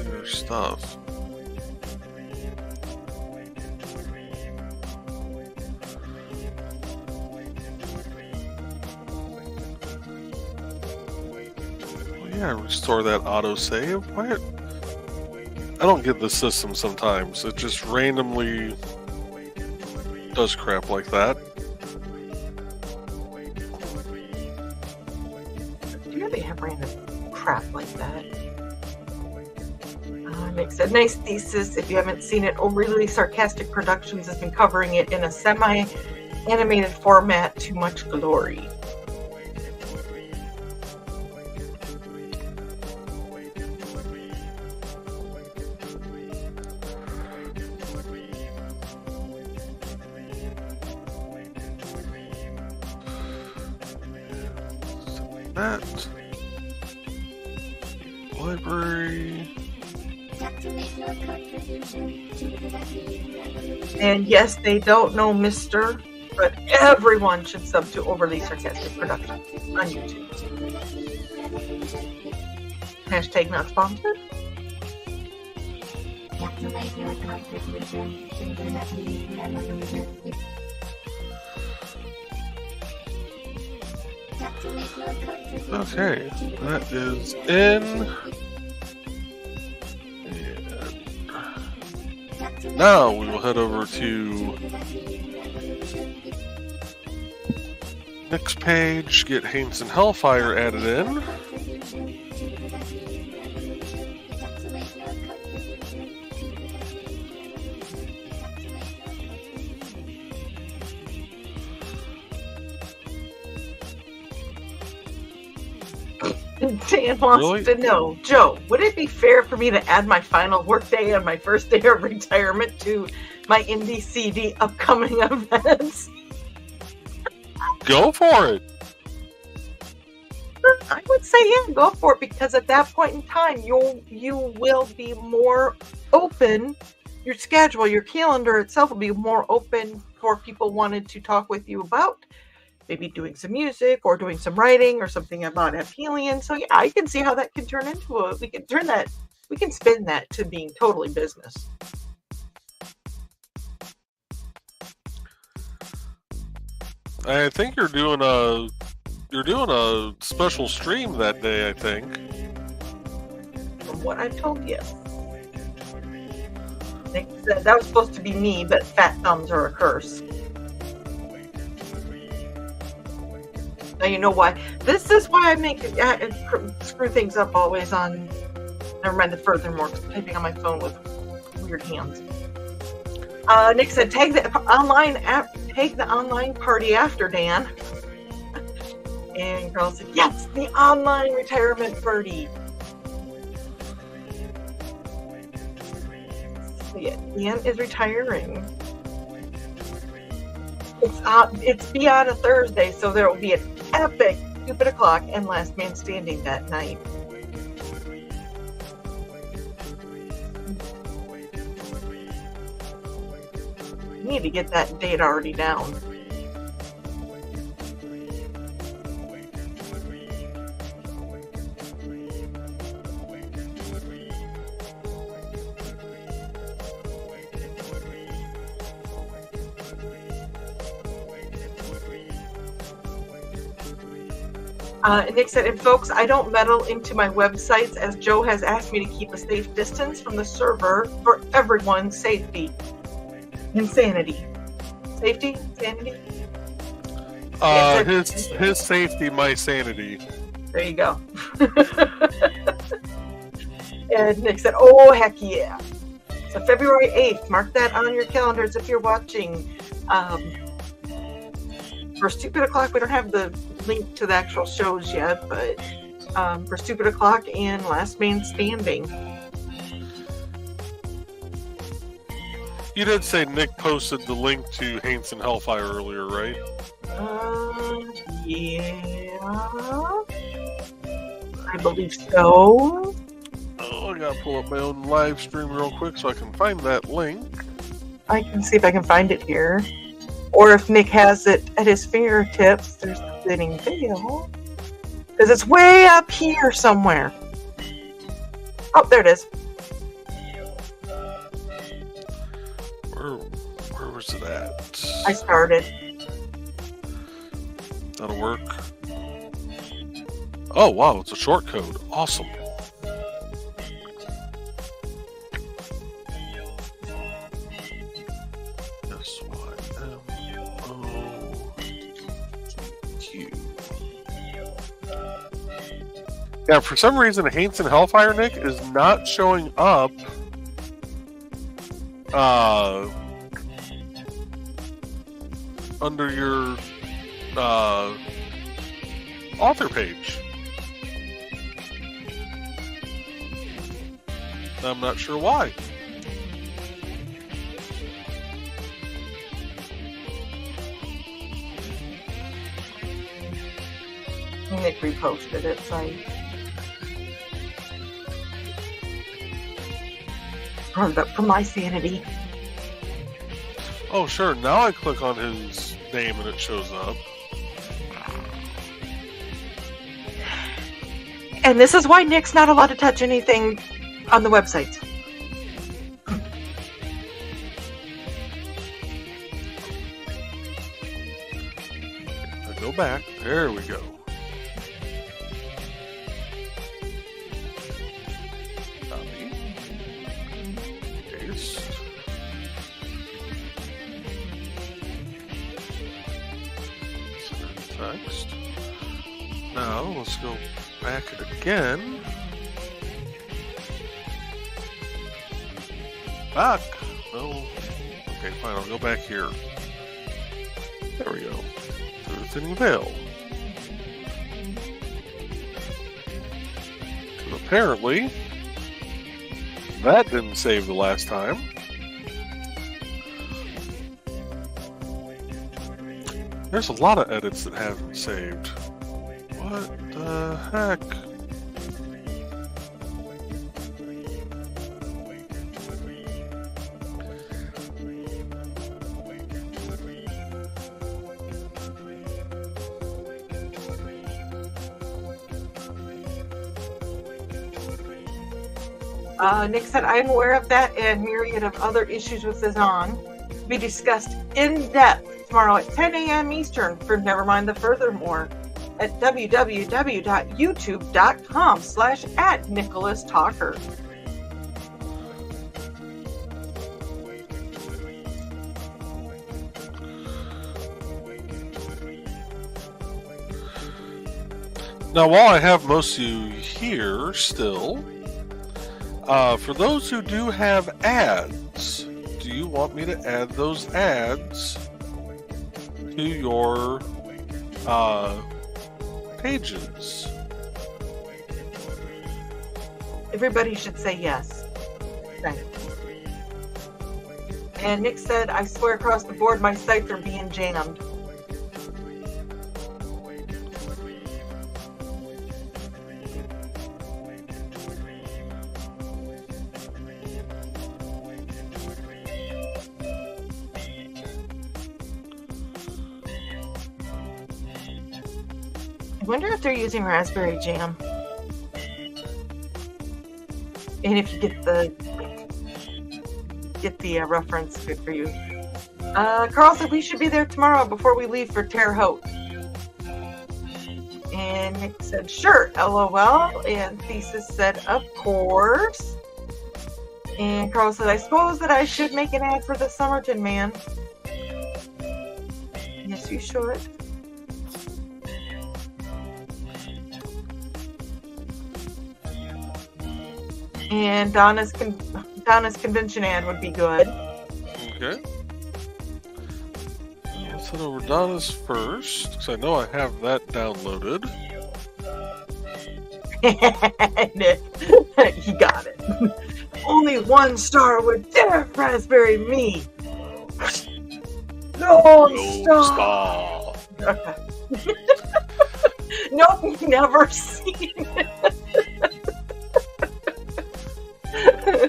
their stuff? Yeah, restore that autosave. Why? I don't get the system sometimes. It just randomly does crap like that. Do they have random crap like that? Nick said, nice thesis. If you haven't seen it, Overly Sarcastic Productions has been covering it in a semi-animated format to much glory. That library. And yes, they don't know Mr., but everyone should sub to Overly Sarcastic Productions on YouTube. Hashtag not sponsored. Okay, that is in. And now we will head over to next page, get Haynes and Hellfire added in. Dan wants Really? to know, Joe, would it be fair for me to add my final workday on my first day of retirement to my Indie CD upcoming events? Go for it. I would say, yeah, go for it, because at that point in time, you will be more open. Your schedule, your calendar itself will be more open for people wanted to talk with you about maybe doing some music or doing some writing or something about Aphelion. So yeah, I can see how that can turn into we can spin that to being totally business. I think you're doing a special stream that day, I think. From what I've told you. Nick said that was supposed to be me, but fat thumbs are a curse. Now you know why. This is why I screw things up always on. Never mind the furthermore, because I'm typing on my phone with weird hands. Nick said, tag the online party after, Dan. And Carl said, yes, the online retirement party. So yeah, Dan is retiring. It's be on a Thursday, so there will be an epic Stupid O'Clock and Last Man Standing that night. You need to get that date already down. Nick said, and folks, I don't meddle into my websites as Joe has asked me to keep a safe distance from the server for everyone's safety. Insanity. Safety? Sanity? His safety, my sanity. There you go. And Nick said, oh, heck yeah. So February 8th, mark that on your calendars if you're watching. For Stupid O'Clock, we don't have the link to the actual shows yet, but for Stupid O'Clock and Last Man Standing. You did say Nick posted the link to Haynes and Hellfire earlier, right? Yeah. I believe so. Oh, I gotta pull up my own live stream real quick so I can find that link. I can see if I can find it here. Or if Nick has it at his fingertips, there's the fitting video. Because it's way up here somewhere. Oh, there it is. Where was it at? I started. That'll work. Oh, wow, it's a short code. Awesome. Yeah, for some reason, Haints and Hellfire, Nick, is not showing up under your author page. I'm not sure why. Nick reposted it, so for my sanity. Oh, sure. Now I click on his name and it shows up. And this is why Nick's not allowed to touch anything on the website. I go back. There we go. Copy. Paste. Center text. Now let's go back it again. Back. No. Okay, fine. I'll go back here. There we go. To the thinning veil. So apparently, that didn't save the last time. There's a lot of edits that haven't saved. What the heck? Nick said, I am aware of that and myriad of other issues with Zazan to be discussed in depth tomorrow at 10 a.m. Eastern for Nevermind the Furthermore at www.youtube.com/@NicholasTalker. Now, while I have most of you here still, for those who do have ads, do you want me to add those ads to your pages? Everybody should say yes. Thank you. And Nick said, I swear across the board my sites are being jammed. I wonder if they're using Raspberry Jam. And if you get the reference, good for you. Carl said we should be there tomorrow before we leave for Terre Haute. And Nick said, sure, LOL. And Thesis said, of course. And Carl said, I suppose that I should make an ad for the Somerton Man. Yes, you should. And Donna's convention ad would be good. Okay. Let's head over Donna's first, because I know I have that downloaded. He got it. Only 1 star would dare Raspberry me. No star. Okay. Nope, never seen it.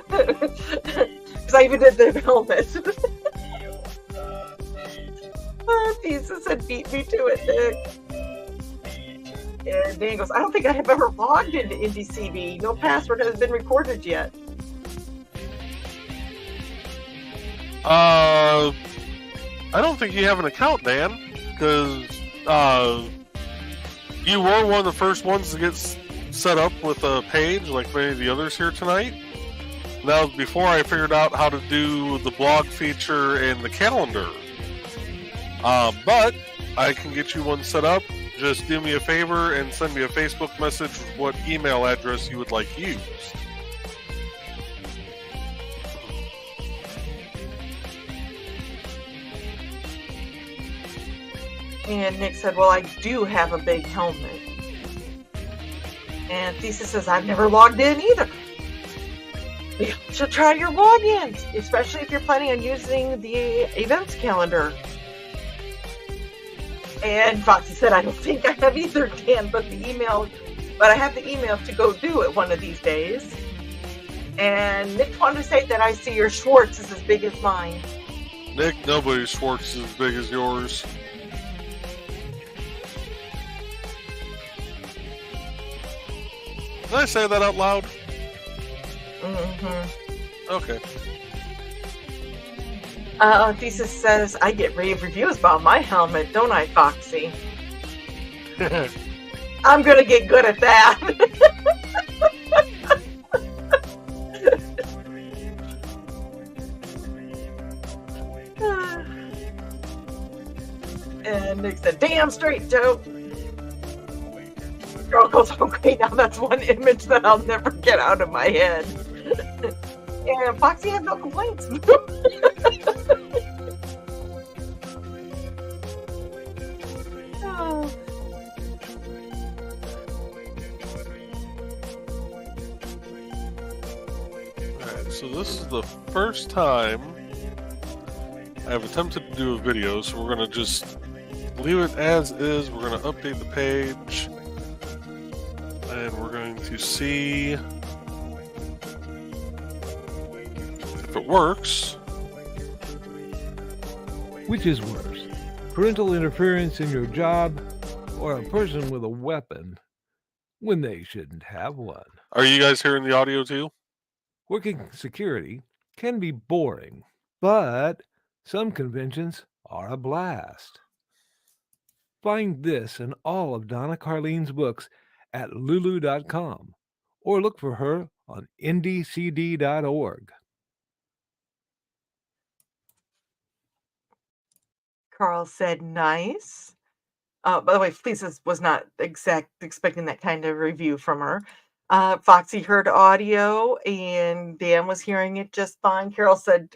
Because I even did the helmet. Jesus said, beat me to it, Nick. And Dan goes, I don't think I have ever logged into IndieCV. No password has been recorded yet. I don't think you have an account, Dan, because you were one of the first ones to get set up with a page like many of the others here tonight. That was before I figured out how to do the blog feature and the calendar. But I can get you one set up, Just do me a favor and send me a Facebook message with what email address you would like used. And Nick said, well, I do have a big helmet. And Thesis says, I've never logged in either. You should try your logins, especially if you're planning on using the events calendar. And Foxy said, I don't think I have either, Dan, but I have the email to go do it one of these days. And Nick wanted to say that I see your Schwartz is as big as mine. Nick, nobody's Schwartz is as big as yours. Did I say that out loud? Mm-hmm. Okay. Thesis says, I get rave reviews about my helmet, don't I, Foxy? I'm gonna get good at that. And Nick said, damn straight, Joe. Girl goes, okay, now that's one image that I'll never get out of my head. And Foxy has no complaints. Oh. Alright, so this is the first time I've attempted to do a video, so we're going to just leave it as is. We're going to update the page. And we're going to see if it works. Which is worse, parental interference in your job or a person with a weapon when they shouldn't have one? Are you guys hearing the audio too? Working security can be boring, but some conventions are a blast. Find this and all of Donna Carlene's books at lulu.com or look for her on ndcd.org. Carl said, nice. By the way, Thesis was not expecting that kind of review from her. Foxy heard audio and Dan was hearing it just fine. Carol said,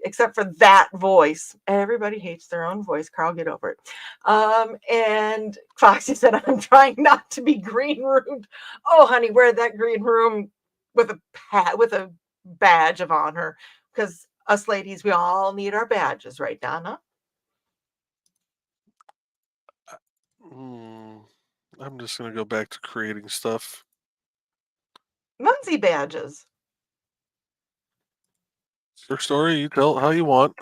except for that voice. Everybody hates their own voice. Carl, get over it. And Foxy said, I'm trying not to be green roomed. Oh, honey, wear that green room with a badge of honor. Because us ladies, we all need our badges, right, Donna? I'm just going to go back to creating stuff. Munsey badges. Your story, you tell it how you want.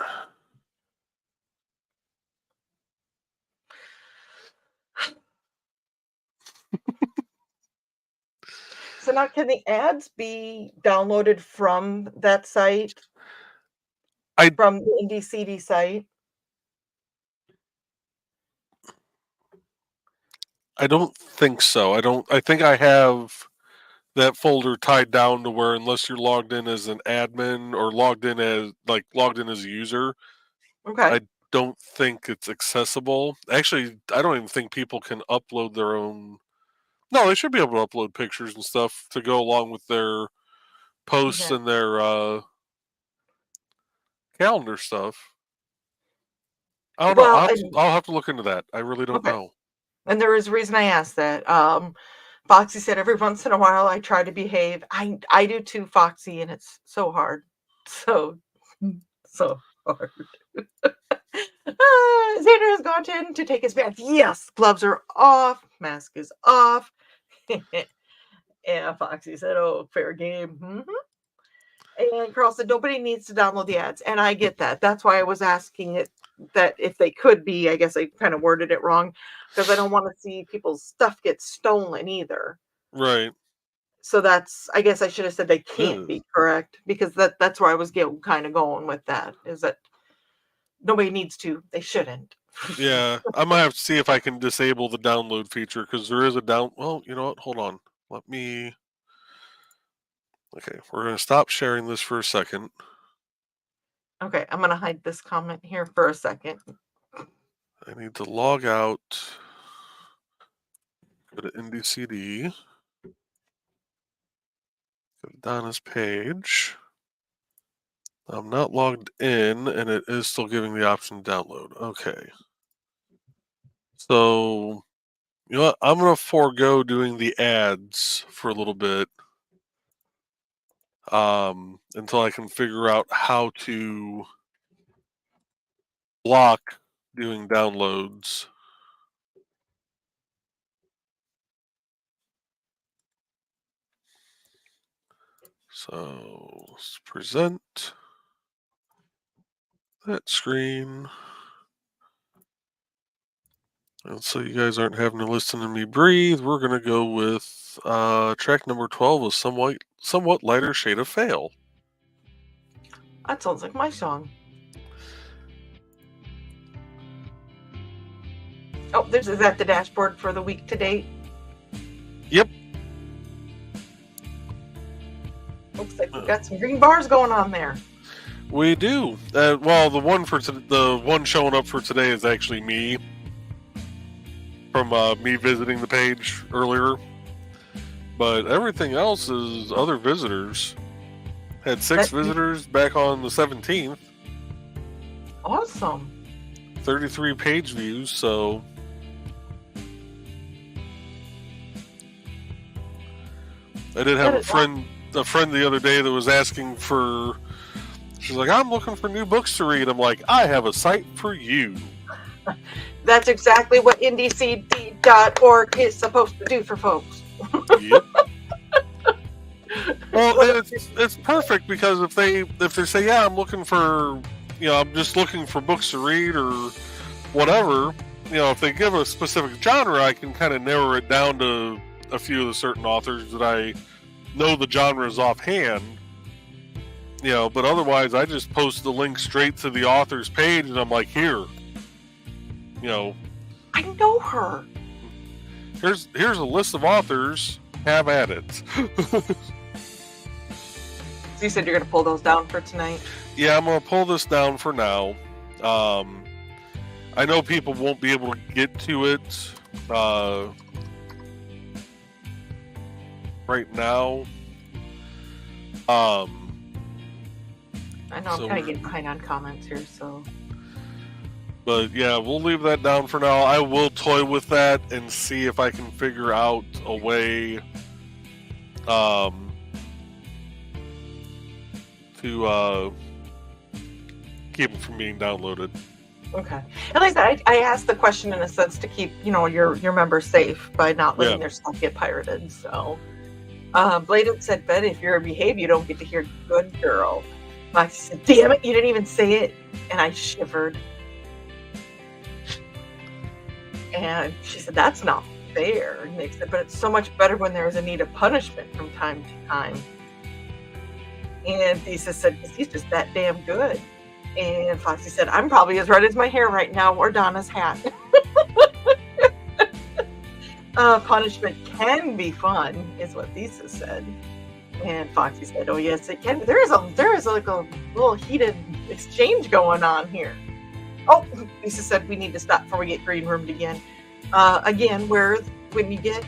So now can the ads be downloaded from that site? From the IndieCD site? I don't think so. I think I have that folder tied down to where unless you're logged in as an admin or logged in as a user, Okay. I don't think it's accessible. Actually, I don't even think people can upload their own. No, they should be able to upload pictures and stuff to go along with their posts and their calendar stuff. I don't know. I'll have to look into that. I really don't know. And there is a reason I asked that. Foxy said every once in a while I try to behave. I do too, Foxy, and it's so hard. So hard. Xander has gotten to take his bath. Yes, gloves are off, mask is off. And Foxy said, oh, fair game. Mm-hmm. And Carl said, nobody needs to download the ads. And I get that. That's why I was asking it that if they could be. I guess I kind of worded it wrong because I don't want to see people's stuff get stolen either. Right. So I guess I should have said they can't be, correct? Because that's where I was kind of going with that, is that nobody needs to. They shouldn't. Yeah. I might have to see if I can disable the download feature because there is a well, you know what? Hold on. Okay, we're going to stop sharing this for a second. Okay, I'm going to hide this comment here for a second. I need to log out. Go to IndieCD. Go to Donna's page. I'm not logged in, and it is still giving the option to download. Okay. So, you know what? I'm going to forego doing the ads for a little bit until I can figure out how to block doing downloads. So, let's present that screen. And so you guys aren't having to listen to me breathe, we're going to go with track number 12, a somewhat lighter shade of fail. That sounds like my song. Oh, is that the dashboard for the week to date? Yep. Looks like we've got some green bars going on there. We do. Well, the one showing up for today is actually me. From me visiting the page earlier. But everything else is other visitors. Had 6 visitors back on the 17th. Awesome. 33 page views, so... I did have a friend the other day that was asking for... She's like, I'm looking for new books to read. I'm like, I have a site for you. That's exactly what IndieCD.org is supposed to do for folks. Yep. Well, it's perfect because if they say, yeah, I'm looking for, I'm just looking for books to read or whatever, if they give a specific genre, I can kind of narrow it down to a few of the certain authors that I know the genres offhand. But otherwise, I just post the link straight to the author's page, and I'm like, here. I know her. Here's a list of authors. Have at it. So you said you're going to pull those down for tonight? Yeah, I'm going to pull this down for now. I know people won't be able to get to it right now. I know I'm kind of getting behind on comments here, so... But yeah, we'll leave that down for now. I will toy with that and see if I can figure out a way to keep it from being downloaded. Okay. And like I said, I asked the question in a sense to keep, your members safe by not letting their stuff get pirated. So Bladen said, Ben, if you're a behave, you don't get to hear good girl. Maxie said, damn it, you didn't even say it. And I shivered. And she said, that's not fair. And Nick said, but it's so much better when there is a need of punishment from time to time. And Thesis said, because he's just that damn good. And Foxy said, I'm probably as red as my hair right now, or Donna's hat. Punishment can be fun, is what Thesis said. And Foxy said, oh yes, it can. There is like a little heated exchange going on here. Oh, Lisa said we need to stop before we get green roomed again. Again, when you get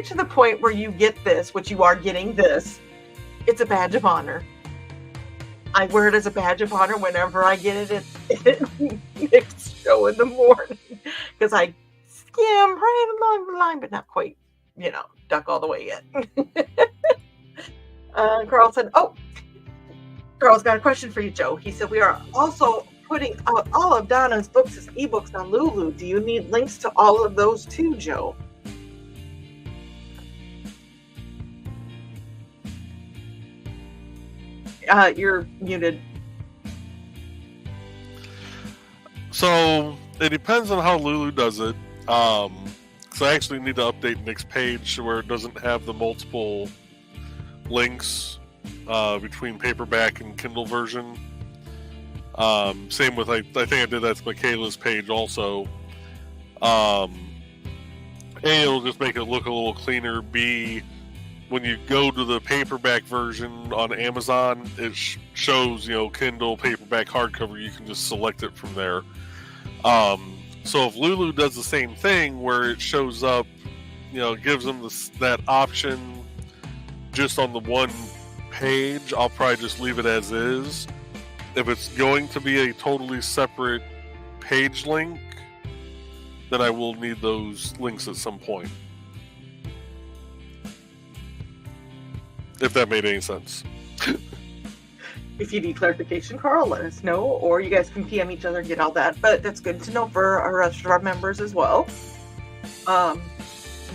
to the point where you get this, which you are getting this, it's a badge of honor. I wear it as a badge of honor whenever I get it at Nick's show in the morning, because I skim right along the line, but not quite, duck all the way yet. Carl said, oh, Carl's got a question for you, Joe. He said, we are also putting out all of Donna's books as ebooks on Lulu. Do you need links to all of those too, Joe? You're muted. So it depends on how Lulu does it. So I actually need to update Nick's page where it doesn't have the multiple links between paperback and Kindle version. Same with, I think I did that to Michaela's page also. A, it'll just make it look a little cleaner. B, when you go to the paperback version on Amazon, it shows, Kindle, paperback, hardcover. You can just select it from there. So if Lulu does the same thing where it shows up, gives them that option just on the one page, I'll probably just leave it as is. If it's going to be a totally separate page link, then I will need those links at some point. If that made any sense. If you need clarification, Carl, let us know, or you guys can PM each other and get all that. But that's good to know for our rest of our members as well.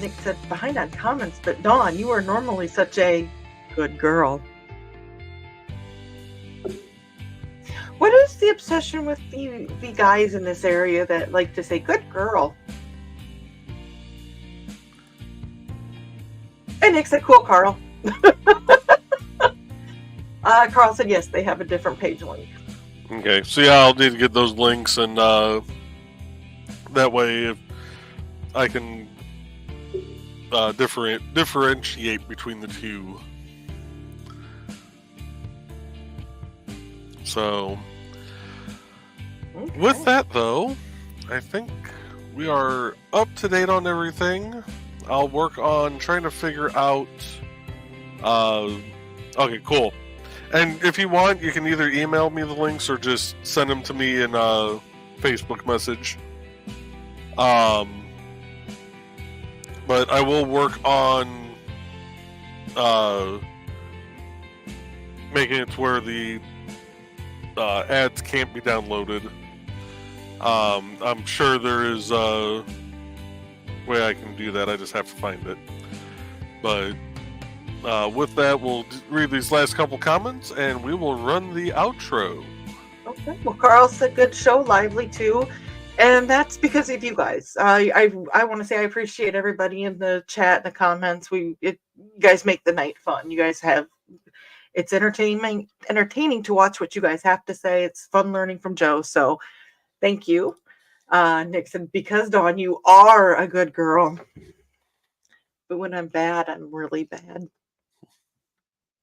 Nick said, behind on comments, but Dawn, you are normally such a good girl. What is the obsession with the guys in this area that like to say, good girl? And Nick said, cool, Carl. Carl said, yes, they have a different page link. Okay, so yeah, I'll need to get those links, and that way if I can differentiate between the two. So, Okay. with that though, I think we are up to date on everything. I'll work on trying to figure out. Okay, cool. And if you want, you can either email me the links or just send them to me in a Facebook message. But I will work on making it to where the ads can't be downloaded. I'm sure there is a way I can do that. I just have to find it. But with that, we'll read these last couple comments and we will run the outro. Okay. Well, Carl said good show, lively too. And that's because of you guys. I want to say I appreciate everybody in the chat and the comments. You guys make the night fun. You guys it's entertaining to watch what you guys have to say. It's fun learning from Joe. So thank you. Nick said, because Dawn, you are a good girl. But when I'm bad, I'm really bad.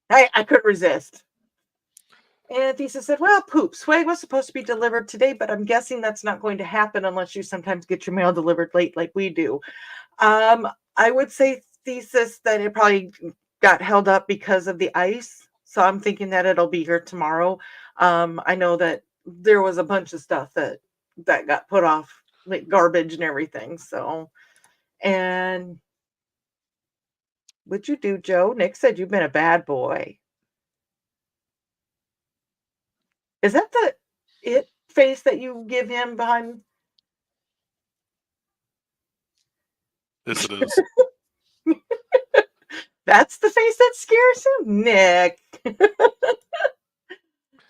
I couldn't resist. And Thesis said, well, poop. Swag was supposed to be delivered today, but I'm guessing that's not going to happen unless you sometimes get your mail delivered late like we do. I would say, Thesis, that it probably got held up because of the ice. So I'm thinking that it'll be here tomorrow. I know that there was a bunch of stuff that got put off, like garbage and everything. So, and what'd you do, Joe? Nick said you've been a bad boy. Is that the it face that you give him behind? Yes, it is. That's the face that scares him? Nick.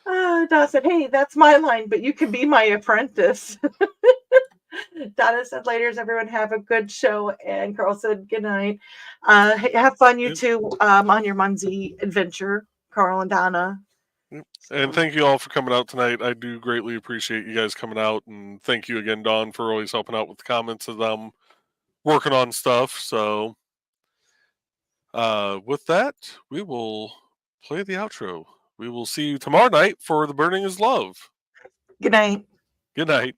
Donna said, hey, that's my line, but you can be my apprentice. Donna said, later, everyone have a good show. And Carl said, good night. Have fun, you two, on your Munzie adventure, Carl and Donna. And thank you all for coming out tonight. I do greatly appreciate you guys coming out. And thank you again, Dawn, for always helping out with the comments as I'm working on stuff. So with that, we will play the outro. We will see you tomorrow night for The Burning is Love. Good night. Good night.